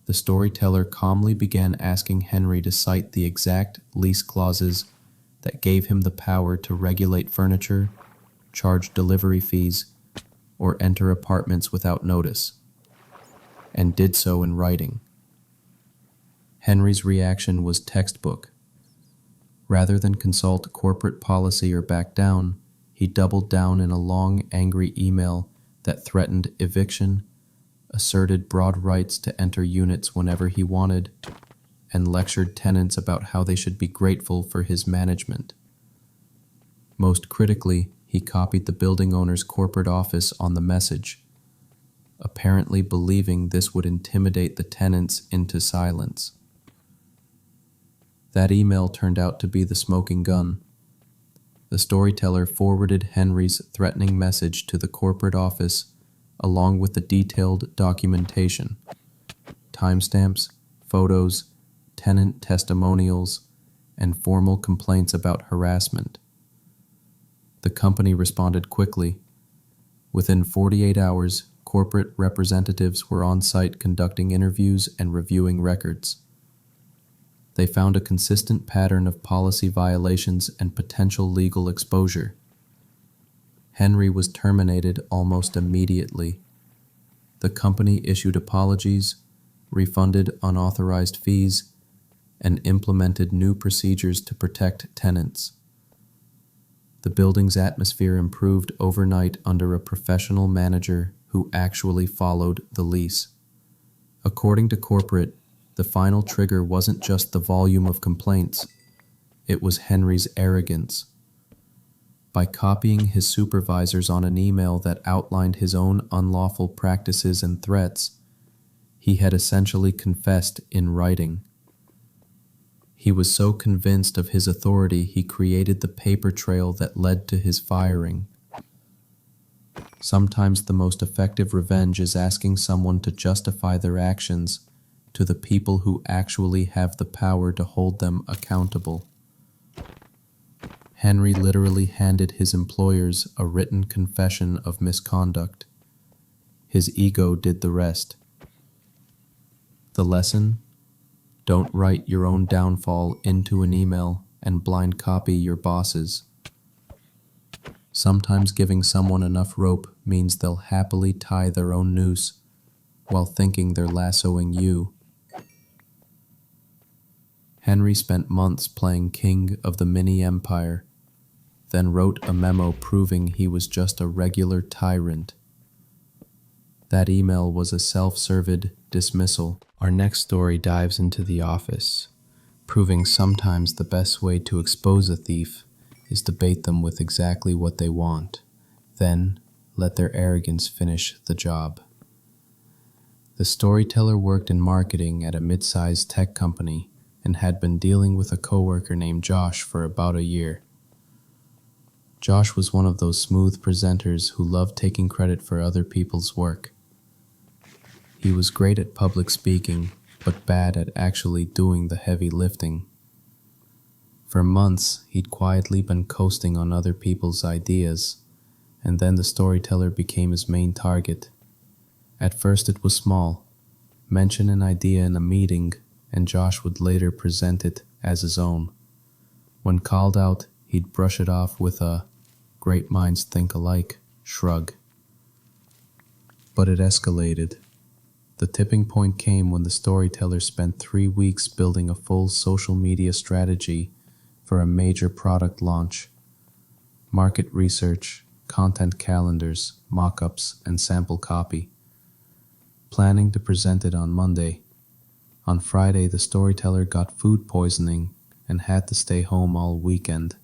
The storyteller calmly began asking Henry to cite the exact lease clauses that gave him the power to regulate furniture, charge delivery fees, or enter apartments without notice, and did so in writing. Henry's reaction was textbook. Rather than consult corporate policy or back down, he doubled down in a long, angry email that threatened eviction, asserted broad rights to enter units whenever he wanted, and lectured tenants about how they should be grateful for his management. Most critically, he copied the building owner's corporate office on the message, apparently believing this would intimidate the tenants into silence. That email turned out to be the smoking gun. The storyteller forwarded Henry's threatening message to the corporate office along with the detailed documentation, timestamps, photos, tenant testimonials, and formal complaints about harassment. The company responded quickly. Within 48 hours, corporate representatives were on site conducting interviews and reviewing records. They found a consistent pattern of policy violations and potential legal exposure. Henry was terminated almost immediately. The company issued apologies, refunded unauthorized fees, and implemented new procedures to protect tenants. The building's atmosphere improved overnight under a professional manager who actually followed the lease. According to corporate, the final trigger wasn't just the volume of complaints, it was Henry's arrogance. By copying his supervisors on an email that outlined his own unlawful practices and threats, he had essentially confessed in writing. He was so convinced of his authority he created the paper trail that led to his firing. Sometimes the most effective revenge is asking someone to justify their actions to the people who actually have the power to hold them accountable. Henry literally handed his employers a written confession of misconduct. His ego did the rest. The lesson? Don't write your own downfall into an email and blind copy your bosses. Sometimes giving someone enough rope means they'll happily tie their own noose while thinking they're lassoing you. Henry spent months playing king of the mini-empire, then wrote a memo proving he was just a regular tyrant. That email was a self-served dismissal. Our next story dives into the office, proving sometimes the best way to expose a thief is to bait them with exactly what they want, then let their arrogance finish the job. The storyteller worked in marketing at a mid-sized tech company and had been dealing with a coworker named Josh for about a year. Josh was one of those smooth presenters who loved taking credit for other people's work. He was great at public speaking, but bad at actually doing the heavy lifting. For months, he'd quietly been coasting on other people's ideas, and then the storyteller became his main target. At first it was small. Mention an idea in a meeting, and Josh would later present it as his own. When called out, he'd brush it off with a "great minds think alike" shrug. But it escalated. The tipping point came when the storyteller spent 3 weeks building a full social media strategy for a major product launch. Market research, content calendars, mock-ups, and sample copy. Planning to present it on Monday. On Friday, the storyteller got food poisoning and had to stay home all weekend.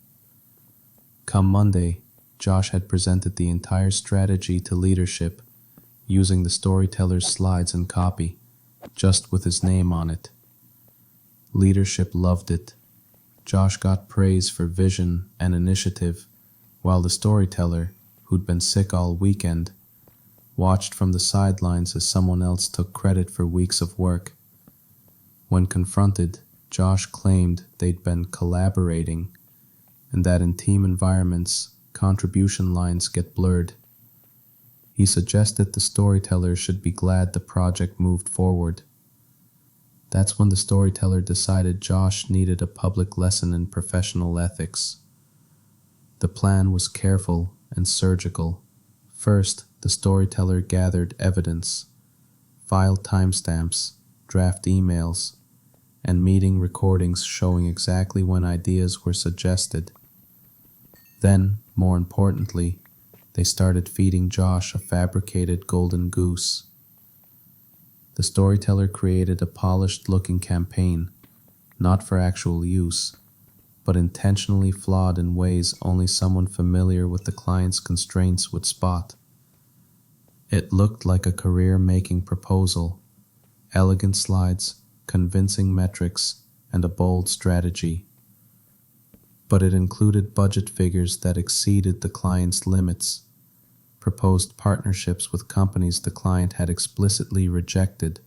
Come Monday, Josh had presented the entire strategy to leadership, using the storyteller's slides and copy, just with his name on it. Leadership loved it. Josh got praise for vision and initiative, while the storyteller, who'd been sick all weekend, watched from the sidelines as someone else took credit for weeks of work. When confronted, Josh claimed they'd been collaborating and that in team environments, contribution lines get blurred. He suggested the storyteller should be glad the project moved forward. That's when the storyteller decided Josh needed a public lesson in professional ethics. The plan was careful and surgical. First, the storyteller gathered evidence, filed timestamps, draft emails, and meeting recordings showing exactly when ideas were suggested. Then, more importantly, they started feeding Josh a fabricated golden goose. The storyteller created a polished-looking campaign, not for actual use, but intentionally flawed in ways only someone familiar with the client's constraints would spot. It looked like a career-making proposal, elegant slides, convincing metrics, and a bold strategy. But it included budget figures that exceeded the client's limits, proposed partnerships with companies the client had explicitly rejected,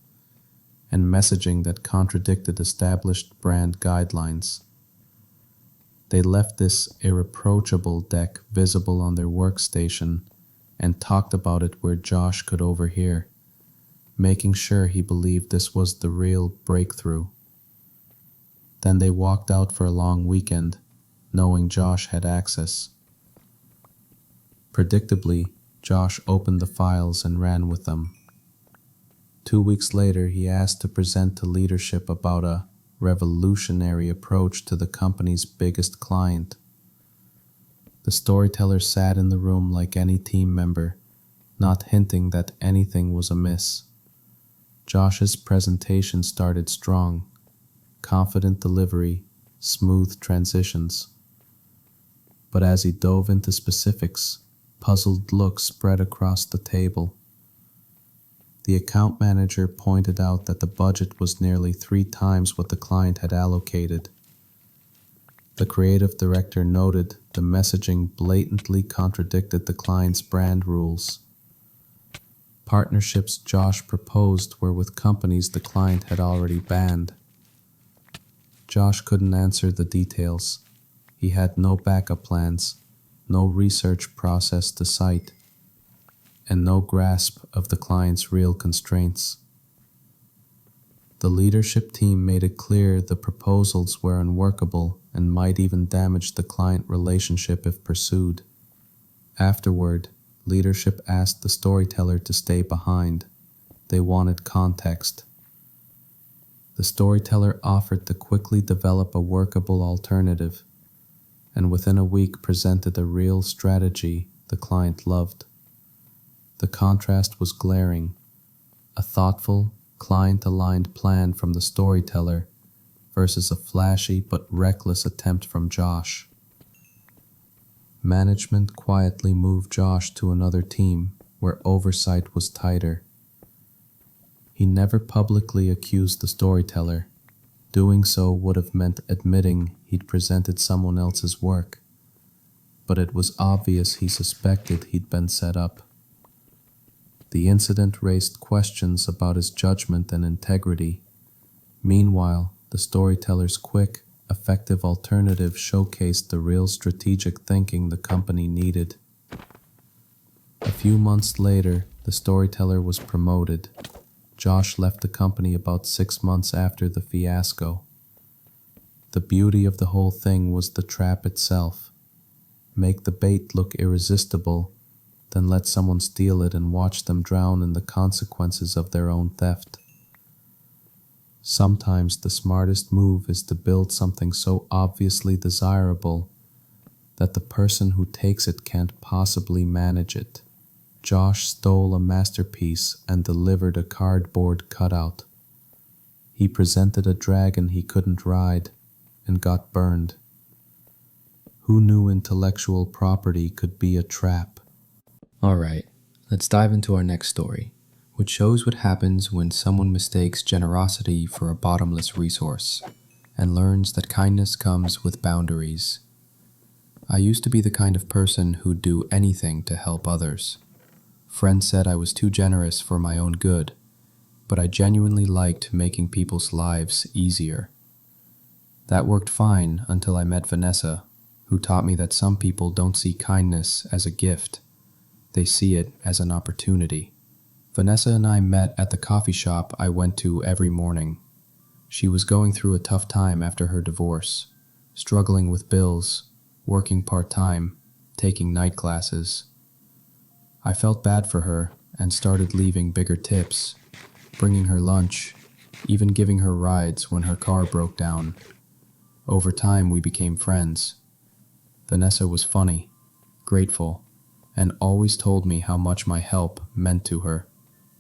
and messaging that contradicted established brand guidelines. They left this irreproachable deck visible on their workstation and talked about it where Josh could overhear, making sure he believed this was the real breakthrough. Then they walked out for a long weekend, knowing Josh had access. Predictably, Josh opened the files and ran with them. 2 weeks later, he asked to present to leadership about a revolutionary approach to the company's biggest client. The storyteller sat in the room like any team member, not hinting that anything was amiss. Josh's presentation started strong, confident delivery, smooth transitions. But as he dove into specifics, puzzled looks spread across the table. The account manager pointed out that the budget was nearly 3 times what the client had allocated. The creative director noted the messaging blatantly contradicted the client's brand rules. Partnerships Josh proposed were with companies the client had already banned. Josh couldn't answer the details. He had no backup plans, no research process to cite, and no grasp of the client's real constraints. The leadership team made it clear the proposals were unworkable and might even damage the client relationship if pursued. Afterward, leadership asked the storyteller to stay behind. They wanted context. The storyteller offered to quickly develop a workable alternative, and within a week presented a real strategy the client loved. The contrast was glaring. A thoughtful, client-aligned plan from the storyteller versus a flashy but reckless attempt from Josh. Management quietly moved Josh to another team where oversight was tighter. He never publicly accused the storyteller. Doing so would have meant admitting he'd presented someone else's work, but it was obvious he suspected he'd been set up. The incident raised questions about his judgment and integrity. Meanwhile, the storyteller's quick, effective alternative showcased the real strategic thinking the company needed. A few months later, the storyteller was promoted. Josh left the company about 6 months after the fiasco. The beauty of the whole thing was the trap itself. Make the bait look irresistible, then let someone steal it and watch them drown in the consequences of their own theft. Sometimes the smartest move is to build something so obviously desirable that the person who takes it can't possibly manage it. Josh stole a masterpiece and delivered a cardboard cutout. He presented a dragon he couldn't ride and got burned. Who knew intellectual property could be a trap? Alright, let's dive into our next story, which shows what happens when someone mistakes generosity for a bottomless resource and learns that kindness comes with boundaries. I used to be the kind of person who'd do anything to help others. Friends said I was too generous for my own good, but I genuinely liked making people's lives easier. That worked fine until I met Vanessa, who taught me that some people don't see kindness as a gift. They see it as an opportunity. Vanessa and I met at the coffee shop I went to every morning. She was going through a tough time after her divorce, struggling with bills, working part-time, taking night classes. I felt bad for her and started leaving bigger tips, bringing her lunch, even giving her rides when her car broke down. Over time, we became friends. Vanessa was funny, grateful, and always told me how much my help meant to her.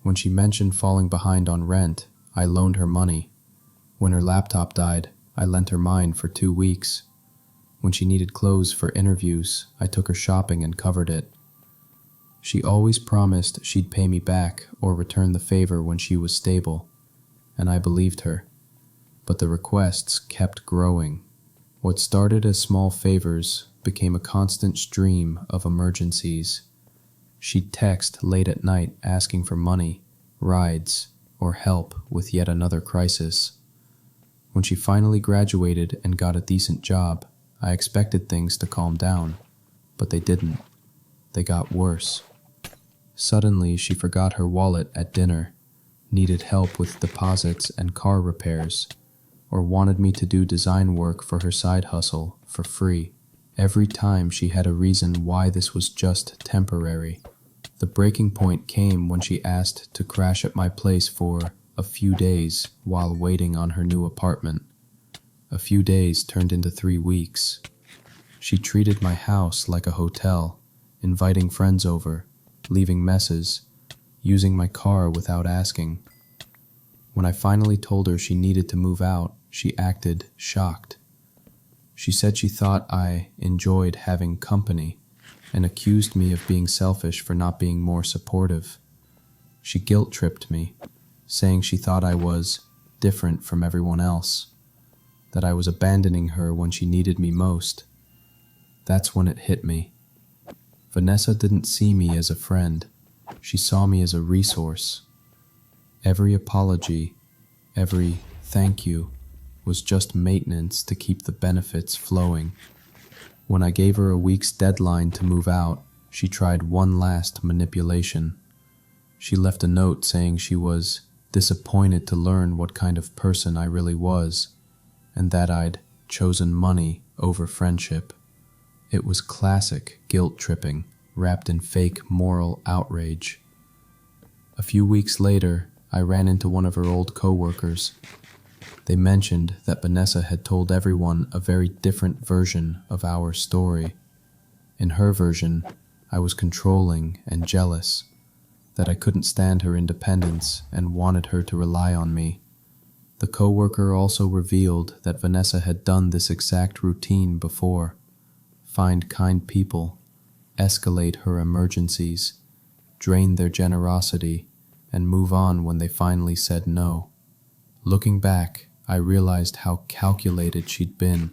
When she mentioned falling behind on rent, I loaned her money. When her laptop died, I lent her mine for 2 weeks. When she needed clothes for interviews, I took her shopping and covered it. She always promised she'd pay me back or return the favor when she was stable, and I believed her. But the requests kept growing. What started as small favors became a constant stream of emergencies. She'd text late at night asking for money, rides, or help with yet another crisis. When she finally graduated and got a decent job, I expected things to calm down, but they didn't. They got worse. Suddenly, she forgot her wallet at dinner, needed help with deposits and car repairs, or wanted me to do design work for her side hustle for free. Every time she had a reason why this was just temporary. The breaking point came when she asked to crash at my place for a few days while waiting on her new apartment. A few days turned into 3 weeks. She treated my house like a hotel, inviting friends over, leaving messes, using my car without asking. When I finally told her she needed to move out, she acted shocked. She said she thought I enjoyed having company and accused me of being selfish for not being more supportive. She guilt-tripped me, saying she thought I was different from everyone else, that I was abandoning her when she needed me most. That's when it hit me. Vanessa didn't see me as a friend. She saw me as a resource. Every apology, every thank you, was just maintenance to keep the benefits flowing. When I gave her a week's deadline to move out, she tried one last manipulation. She left a note saying she was disappointed to learn what kind of person I really was, and that I'd chosen money over friendship. It was classic guilt-tripping, wrapped in fake moral outrage. A few weeks later, I ran into one of her old co-workers. They mentioned that Vanessa had told everyone a very different version of our story. In her version, I was controlling and jealous, that I couldn't stand her independence and wanted her to rely on me. The co-worker also revealed that Vanessa had done this exact routine before: find kind people, escalate her emergencies, drain their generosity, and move on when they finally said no. Looking back, I realized how calculated she'd been.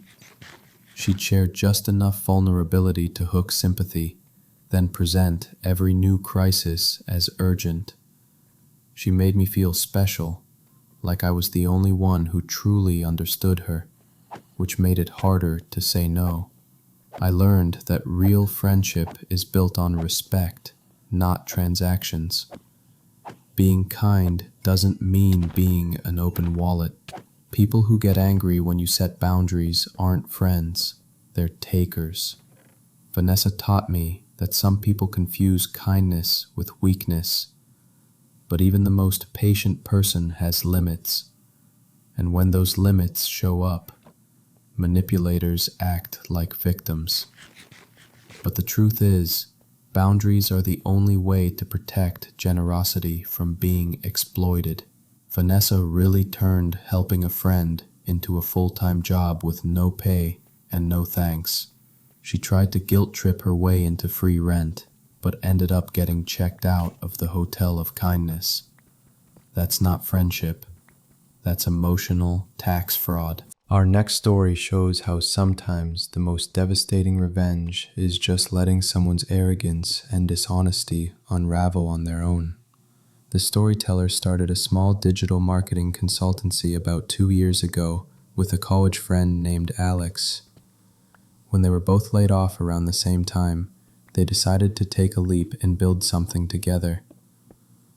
She'd shared just enough vulnerability to hook sympathy, then present every new crisis as urgent. She made me feel special, like I was the only one who truly understood her, which made it harder to say no. I learned that real friendship is built on respect, not transactions. Being kind doesn't mean being an open wallet. People who get angry when you set boundaries aren't friends, they're takers. Vanessa taught me that some people confuse kindness with weakness, but even the most patient person has limits, and when those limits show up, manipulators act like victims. But the truth is, boundaries are the only way to protect generosity from being exploited. Vanessa really turned helping a friend into a full-time job with no pay and no thanks. She tried to guilt-trip her way into free rent, but ended up getting checked out of the hotel of kindness. That's not friendship. That's emotional tax fraud. Our next story shows how sometimes the most devastating revenge is just letting someone's arrogance and dishonesty unravel on their own. The storyteller started a small digital marketing consultancy about 2 years ago with a college friend named Alex. When they were both laid off around the same time, they decided to take a leap and build something together.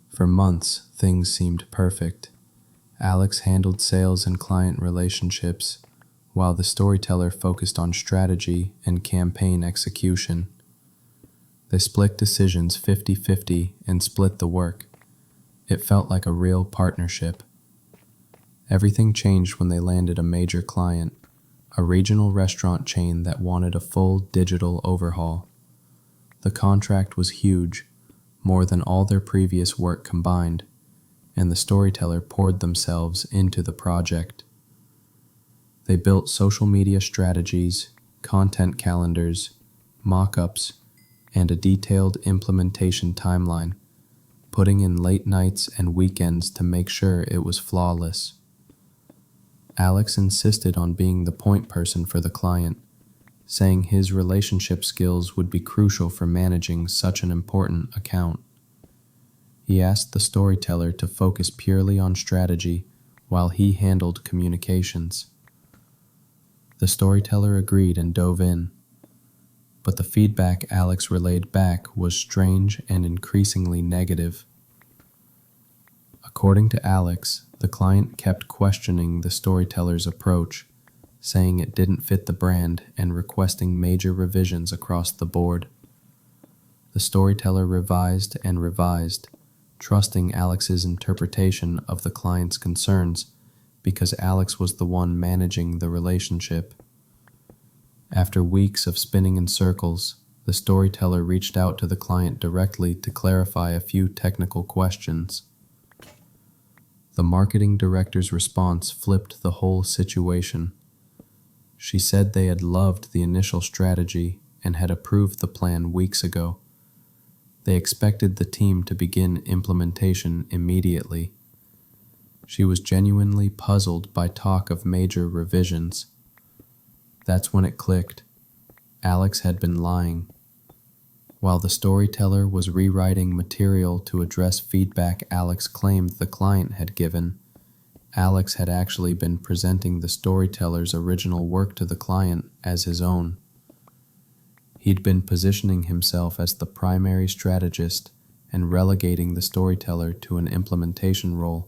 For months, things seemed perfect. Alex handled sales and client relationships, while the storyteller focused on strategy and campaign execution. They split decisions 50-50 and split the work. It felt like a real partnership. Everything changed when they landed a major client, a regional restaurant chain that wanted a full digital overhaul. The contract was huge, more than all their previous work combined, and the storyteller poured themselves into the project. They built social media strategies, content calendars, mock-ups, and a detailed implementation timeline, putting in late nights and weekends to make sure it was flawless. Alex insisted on being the point person for the client, saying his relationship skills would be crucial for managing such an important account. He asked the storyteller to focus purely on strategy while he handled communications. The storyteller agreed and dove in, but the feedback Alex relayed back was strange and increasingly negative. According to Alex, the client kept questioning the storyteller's approach, saying it didn't fit the brand and requesting major revisions across the board. The storyteller revised and revised, trusting Alex's interpretation of the client's concerns because Alex was the one managing the relationship. After weeks of spinning in circles, the storyteller reached out to the client directly to clarify a few technical questions. The marketing director's response flipped the whole situation. She said they had loved the initial strategy and had approved the plan weeks ago. They expected the team to begin implementation immediately. She was genuinely puzzled by talk of major revisions. That's when it clicked. Alex had been lying. While the storyteller was rewriting material to address feedback Alex claimed the client had given, Alex had actually been presenting the storyteller's original work to the client as his own. He'd been positioning himself as the primary strategist and relegating the storyteller to an implementation role,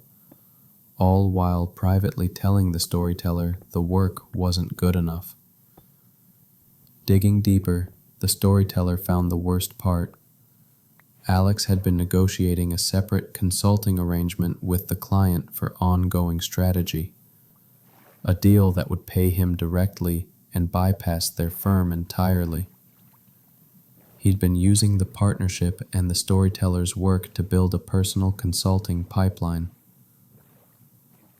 all while privately telling the storyteller the work wasn't good enough. Digging deeper, the storyteller found the worst part. Alex had been negotiating a separate consulting arrangement with the client for ongoing strategy, a deal that would pay him directly and bypass their firm entirely. He'd been using the partnership and the storyteller's work to build a personal consulting pipeline.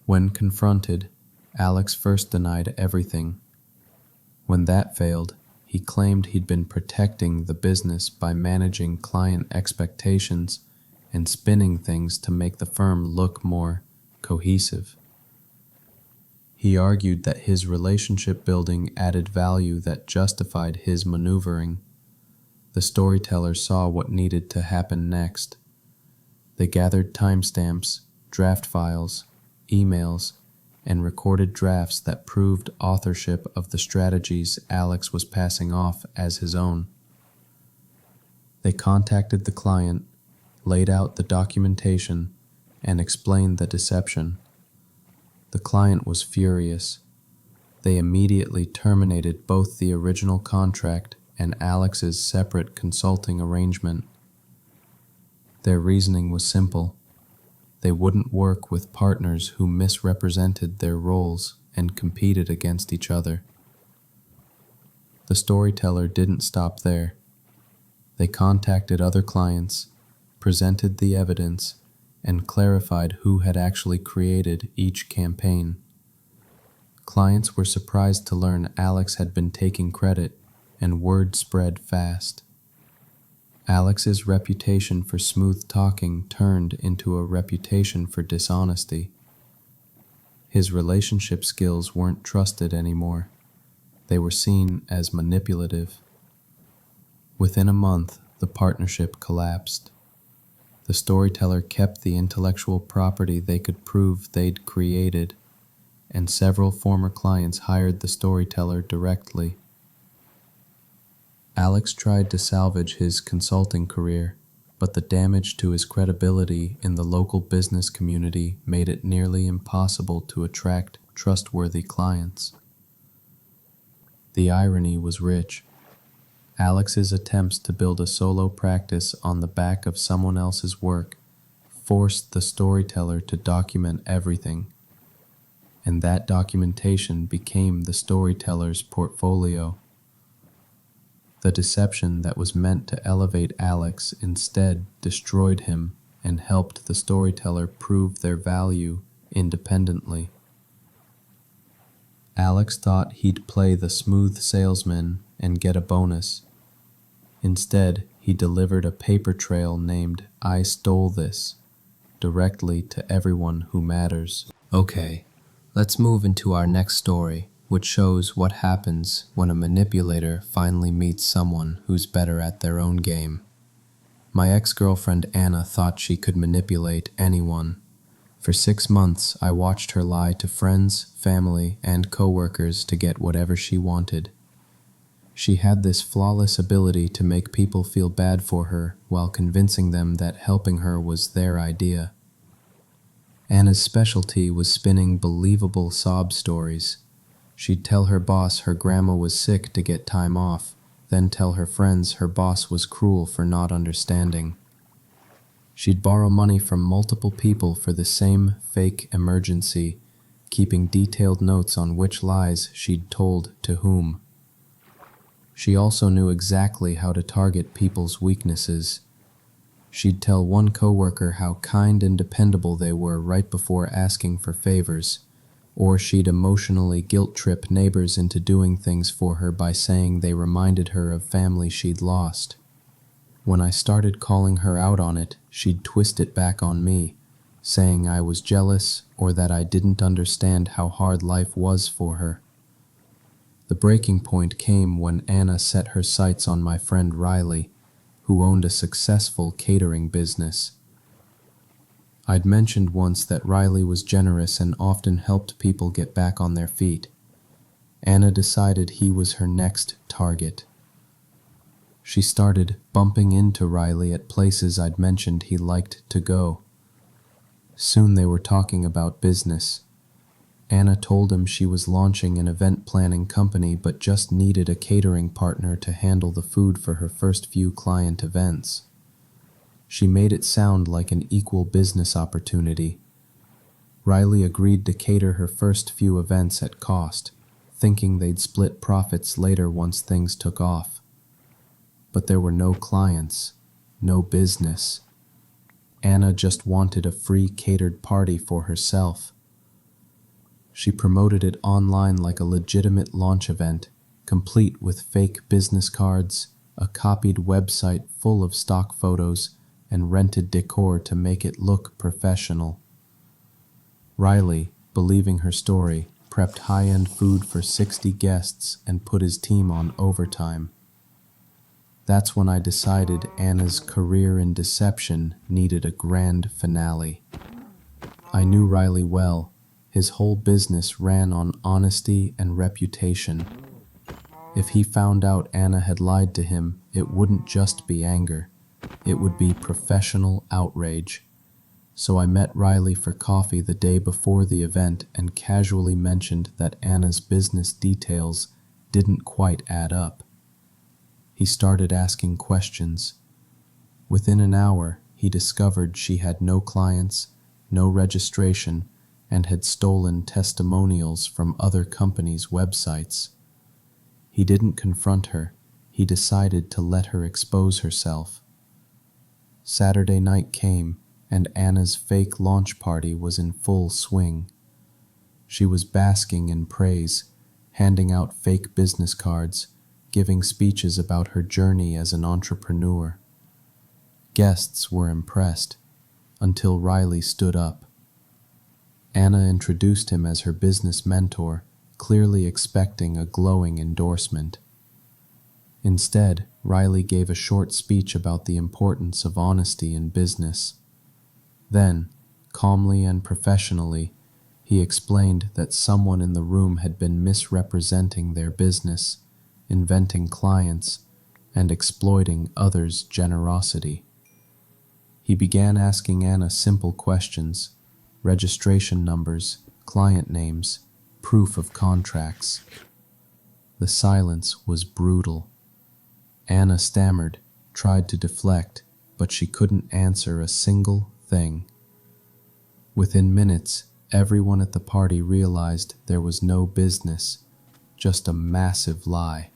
When confronted, Alex first denied everything. When that failed, he claimed he'd been protecting the business by managing client expectations and spinning things to make the firm look more cohesive. He argued that his relationship building added value that justified his maneuvering. The storyteller saw what needed to happen next. They gathered timestamps, draft files, emails, and recorded drafts that proved authorship of the strategies Alex was passing off as his own. They contacted the client, laid out the documentation, and explained the deception. The client was furious. They immediately terminated both the original contract and Alex's separate consulting arrangement. Their reasoning was simple. They wouldn't work with partners who misrepresented their roles and competed against each other. The storyteller didn't stop there. They contacted other clients, presented the evidence, and clarified who had actually created each campaign. Clients were surprised to learn Alex had been taking credit, and word spread fast. Alex's reputation for smooth talking turned into a reputation for dishonesty. His relationship skills weren't trusted anymore. They were seen as manipulative. Within a month, the partnership collapsed. The storyteller kept the intellectual property they could prove they'd created, and several former clients hired the storyteller directly. Alex tried to salvage his consulting career, but the damage to his credibility in the local business community made it nearly impossible to attract trustworthy clients. The irony was rich. Alex's attempts to build a solo practice on the back of someone else's work forced the storyteller to document everything, and that documentation became the storyteller's portfolio. The deception that was meant to elevate Alex instead destroyed him and helped the storyteller prove their value independently. Alex thought he'd play the smooth salesman and get a bonus. Instead, he delivered a paper trail named "I Stole This" directly to everyone who matters. Okay, let's move into our next story, which shows what happens when a manipulator finally meets someone who's better at their own game. My ex-girlfriend Anna thought she could manipulate anyone. For 6 months, I watched her lie to friends, family, and coworkers to get whatever she wanted. She had this flawless ability to make people feel bad for her while convincing them that helping her was their idea. Anna's specialty was spinning believable sob stories. She'd tell her boss her grandma was sick to get time off, then tell her friends her boss was cruel for not understanding. She'd borrow money from multiple people for the same fake emergency, keeping detailed notes on which lies she'd told to whom. She also knew exactly how to target people's weaknesses. She'd tell one coworker how kind and dependable they were right before asking for favors, or she'd emotionally guilt-trip neighbors into doing things for her by saying they reminded her of family she'd lost. When I started calling her out on it, she'd twist it back on me, saying I was jealous or that I didn't understand how hard life was for her. The breaking point came when Anna set her sights on my friend Riley, who owned a successful catering business. I'd mentioned once that Riley was generous and often helped people get back on their feet. Anna decided he was her next target. She started bumping into Riley at places I'd mentioned he liked to go. Soon they were talking about business. Anna told him she was launching an event planning company but just needed a catering partner to handle the food for her first few client events. She made it sound like an equal business opportunity. Riley agreed to cater her first few events at cost, thinking they'd split profits later once things took off. But there were no clients, no business. Anna just wanted a free catered party for herself. She promoted it online like a legitimate launch event, complete with fake business cards, a copied website full of stock photos, and rented decor to make it look professional. Riley, believing her story, prepped high-end food for 60 guests and put his team on overtime. That's when I decided Anna's career in deception needed a grand finale. I knew Riley well. His whole business ran on honesty and reputation. If he found out Anna had lied to him, it wouldn't just be anger. It would be professional outrage. So I met Riley for coffee the day before the event and casually mentioned that Anna's business details didn't quite add up. He started asking questions. Within an hour, he discovered she had no clients, no registration, and had stolen testimonials from other companies' websites. He didn't confront her. He decided to let her expose herself. Saturday night came, and Anna's fake launch party was in full swing. She was basking in praise, handing out fake business cards, giving speeches about her journey as an entrepreneur. Guests were impressed, until Riley stood up. Anna introduced him as her business mentor, clearly expecting a glowing endorsement. Instead, Riley gave a short speech about the importance of honesty in business. Then, calmly and professionally, he explained that someone in the room had been misrepresenting their business, inventing clients, and exploiting others' generosity. He began asking Anna simple questions: registration numbers, client names, proof of contracts. The silence was brutal. Anna stammered, tried to deflect, but she couldn't answer a single thing. Within minutes, everyone at the party realized there was no business, just a massive lie.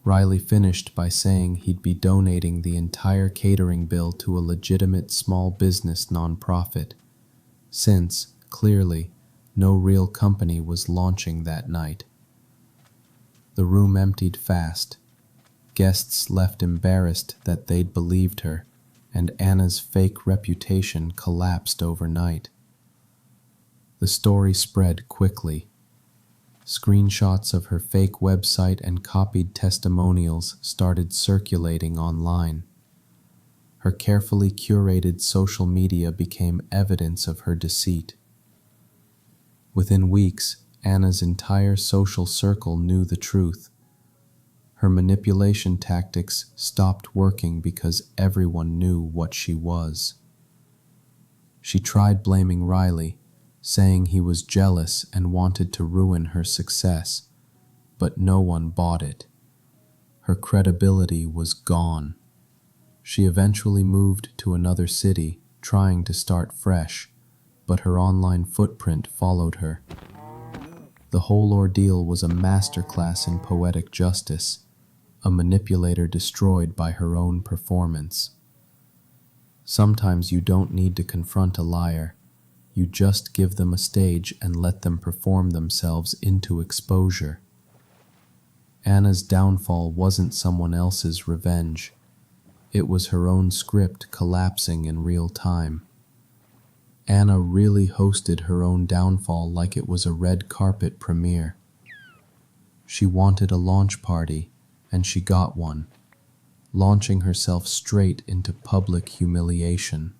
Riley finished by saying he'd be donating the entire catering bill to a legitimate small business nonprofit, since, clearly, no real company was launching that night. The room emptied fast. Guests left embarrassed that they'd believed her, and Anna's fake reputation collapsed overnight. The story spread quickly. Screenshots of her fake website and copied testimonials started circulating online. Her carefully curated social media became evidence of her deceit. Within weeks, Anna's entire social circle knew the truth. Her manipulation tactics stopped working because everyone knew what she was. She tried blaming Riley, saying he was jealous and wanted to ruin her success, but no one bought it. Her credibility was gone. She eventually moved to another city, trying to start fresh, but her online footprint followed her. The whole ordeal was a masterclass in poetic justice, a manipulator destroyed by her own performance. Sometimes you don't need to confront a liar. You just give them a stage and let them perform themselves into exposure. Anna's downfall wasn't someone else's revenge. It was her own script collapsing in real time. Anna really hosted her own downfall like it was a red carpet premiere. She wanted a launch party, and she got one, launching herself straight into public humiliation.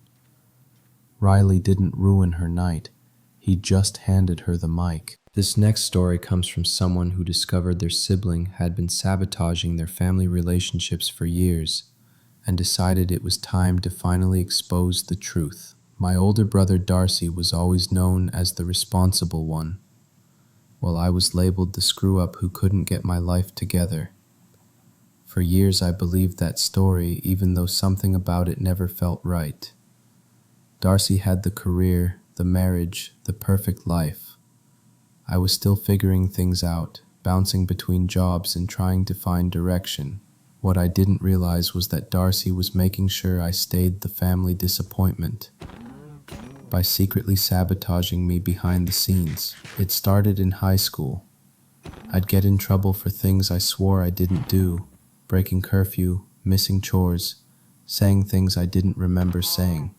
Riley didn't ruin her night. He just handed her the mic. This next story comes from someone who discovered their sibling had been sabotaging their family relationships for years and decided it was time to finally expose the truth. My older brother Darcy was always known as the responsible one, while I was labeled the screw-up who couldn't get my life together. For years I believed that story, even though something about it never felt right. Darcy had the career, the marriage, the perfect life. I was still figuring things out, bouncing between jobs and trying to find direction. What I didn't realize was that Darcy was making sure I stayed the family disappointment by secretly sabotaging me behind the scenes. It started in high school. I'd get in trouble for things I swore I didn't do, breaking curfew, missing chores, saying things I didn't remember saying.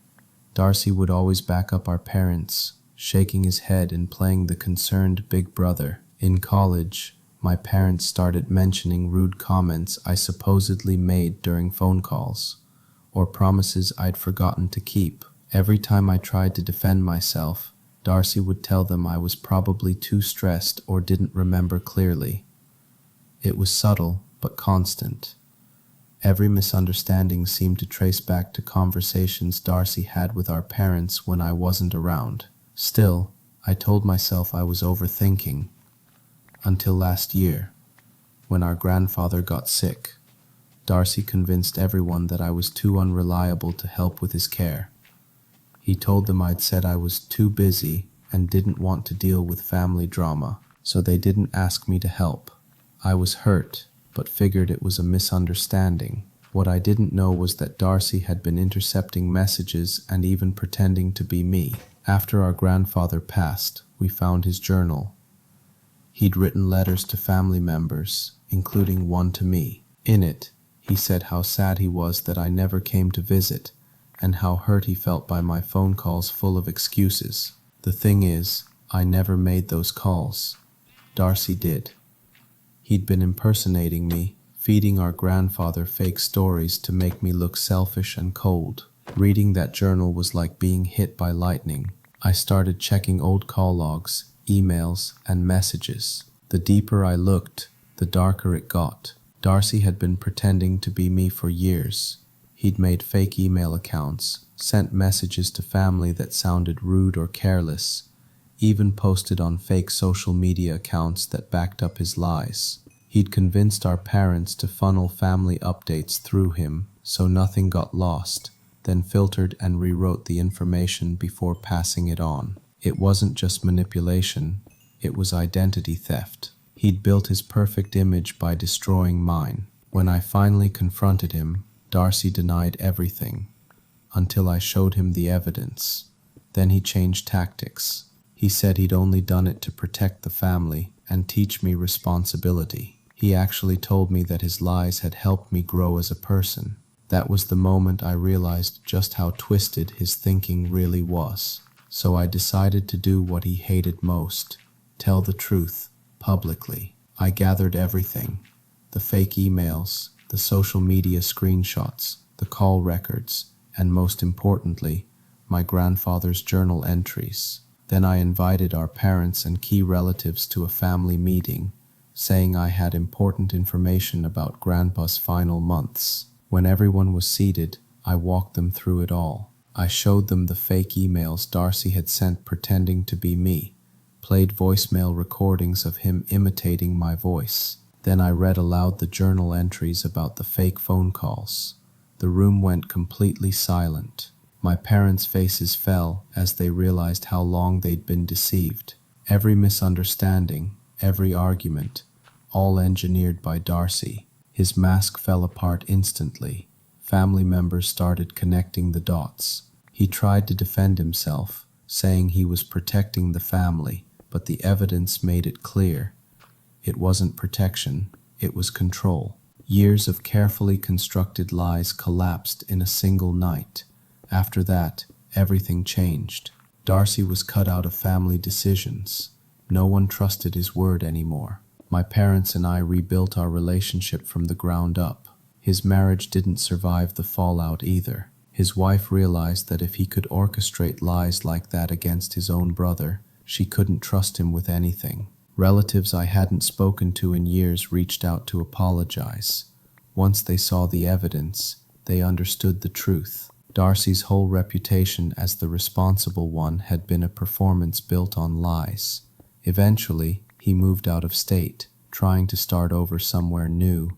Darcy would always back up our parents, shaking his head and playing the concerned big brother. In college, my parents started mentioning rude comments I supposedly made during phone calls, or promises I'd forgotten to keep. Every time I tried to defend myself, Darcy would tell them I was probably too stressed or didn't remember clearly. It was subtle, but constant. Every misunderstanding seemed to trace back to conversations Darcy had with our parents when I wasn't around. Still, I told myself I was overthinking. Until last year, when our grandfather got sick, Darcy convinced everyone that I was too unreliable to help with his care. He told them I'd said I was too busy and didn't want to deal with family drama, so they didn't ask me to help. I was hurt, but figured it was a misunderstanding. What I didn't know was that Darcy had been intercepting messages and even pretending to be me. After our grandfather passed, we found his journal. He'd written letters to family members, including one to me. In it, he said how sad he was that I never came to visit, and how hurt he felt by my phone calls full of excuses. The thing is, I never made those calls. Darcy did. He'd been impersonating me, feeding our grandfather fake stories to make me look selfish and cold. Reading that journal was like being hit by lightning. I started checking old call logs, emails, and messages. The deeper I looked, the darker it got. Darcy had been pretending to be me for years. He'd made fake email accounts, sent messages to family that sounded rude or careless, even posted on fake social media accounts that backed up his lies. He'd convinced our parents to funnel family updates through him so nothing got lost, then filtered and rewrote the information before passing it on. It wasn't just manipulation, it was identity theft. He'd built his perfect image by destroying mine. When I finally confronted him, Darcy denied everything, until I showed him the evidence. Then he changed tactics. He said he'd only done it to protect the family and teach me responsibility. He actually told me that his lies had helped me grow as a person. That was the moment I realized just how twisted his thinking really was. So I decided to do what he hated most, tell the truth, publicly. I gathered everything, the fake emails, the social media screenshots, the call records, and most importantly, my grandfather's journal entries. Then I invited our parents and key relatives to a family meeting, saying I had important information about Grandpa's final months. When everyone was seated, I walked them through it all. I showed them the fake emails Darcy had sent pretending to be me, played voicemail recordings of him imitating my voice. Then I read aloud the journal entries about the fake phone calls. The room went completely silent. My parents' faces fell as they realized how long they'd been deceived. Every misunderstanding, every argument, all engineered by Darcy. His mask fell apart instantly. Family members started connecting the dots. He tried to defend himself, saying he was protecting the family, but the evidence made it clear. It wasn't protection, it was control. Years of carefully constructed lies collapsed in a single night. After that, everything changed. Darcy was cut out of family decisions. No one trusted his word anymore. My parents and I rebuilt our relationship from the ground up. His marriage didn't survive the fallout either. His wife realized that if he could orchestrate lies like that against his own brother, she couldn't trust him with anything. Relatives I hadn't spoken to in years reached out to apologize. Once they saw the evidence, they understood the truth. Darcy's whole reputation as the responsible one had been a performance built on lies. Eventually, he moved out of state, trying to start over somewhere new,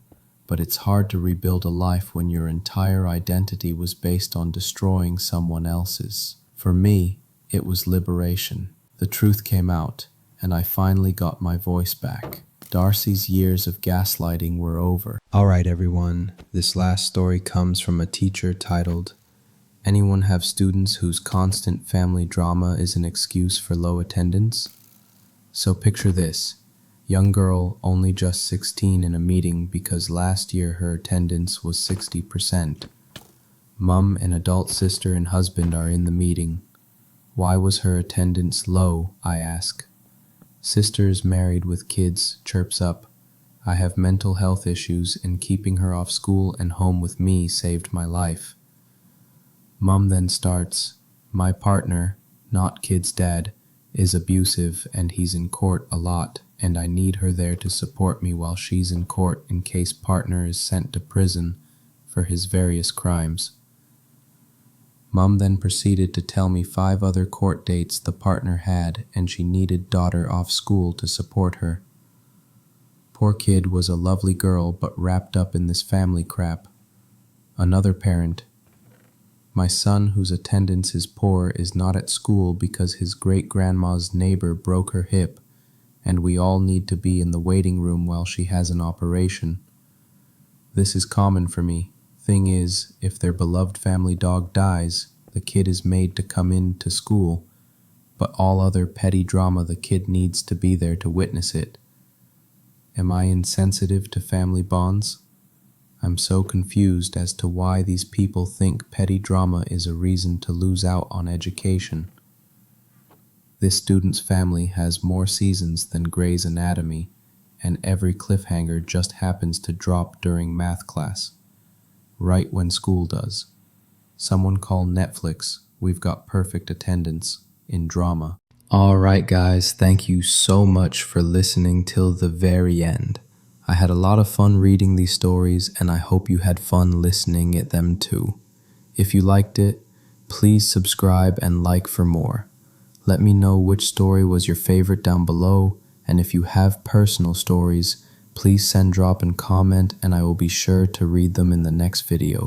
but it's hard to rebuild a life when your entire identity was based on destroying someone else's. For me, it was liberation. The truth came out, and I finally got my voice back. Darcy's years of gaslighting were over. Alright everyone, this last story comes from a teacher titled, Anyone have students whose constant family drama is an excuse for low attendance? So picture this. Young girl, only just 16 in a meeting because last year her attendance was 60%. Mum and adult sister and husband are in the meeting. Why was her attendance low, I ask. Sister is married with kids, chirps up. I have mental health issues and keeping her off school and home with me saved my life. Mum then starts, my partner, not kid's dad, is abusive and he's in court a lot and I need her there to support me while she's in court in case partner is sent to prison for his various crimes. Mum then proceeded to tell me 5 other court dates the partner had and she needed daughter off school to support her. Poor kid was a lovely girl but wrapped up in this family crap. Another parent, my son whose attendance is poor is not at school because his great-grandma's neighbor broke her hip and we all need to be in the waiting room while she has an operation. This is common for me. Thing is, if their beloved family dog dies, the kid is made to come in to school, but all other petty drama the kid needs to be there to witness it. Am I insensitive to family bonds? I'm so confused as to why these people think petty drama is a reason to lose out on education. This student's family has more seasons than Grey's Anatomy, and every cliffhanger just happens to drop during math class, right when school does. Someone call Netflix. We've got perfect attendance in drama. Alright guys, thank you so much for listening till the very end. I had a lot of fun reading these stories, and I hope you had fun listening at them too. If you liked it, please subscribe and like for more. Let me know which story was your favorite down below, and if you have personal stories, please drop and comment, and I will be sure to read them in the next video.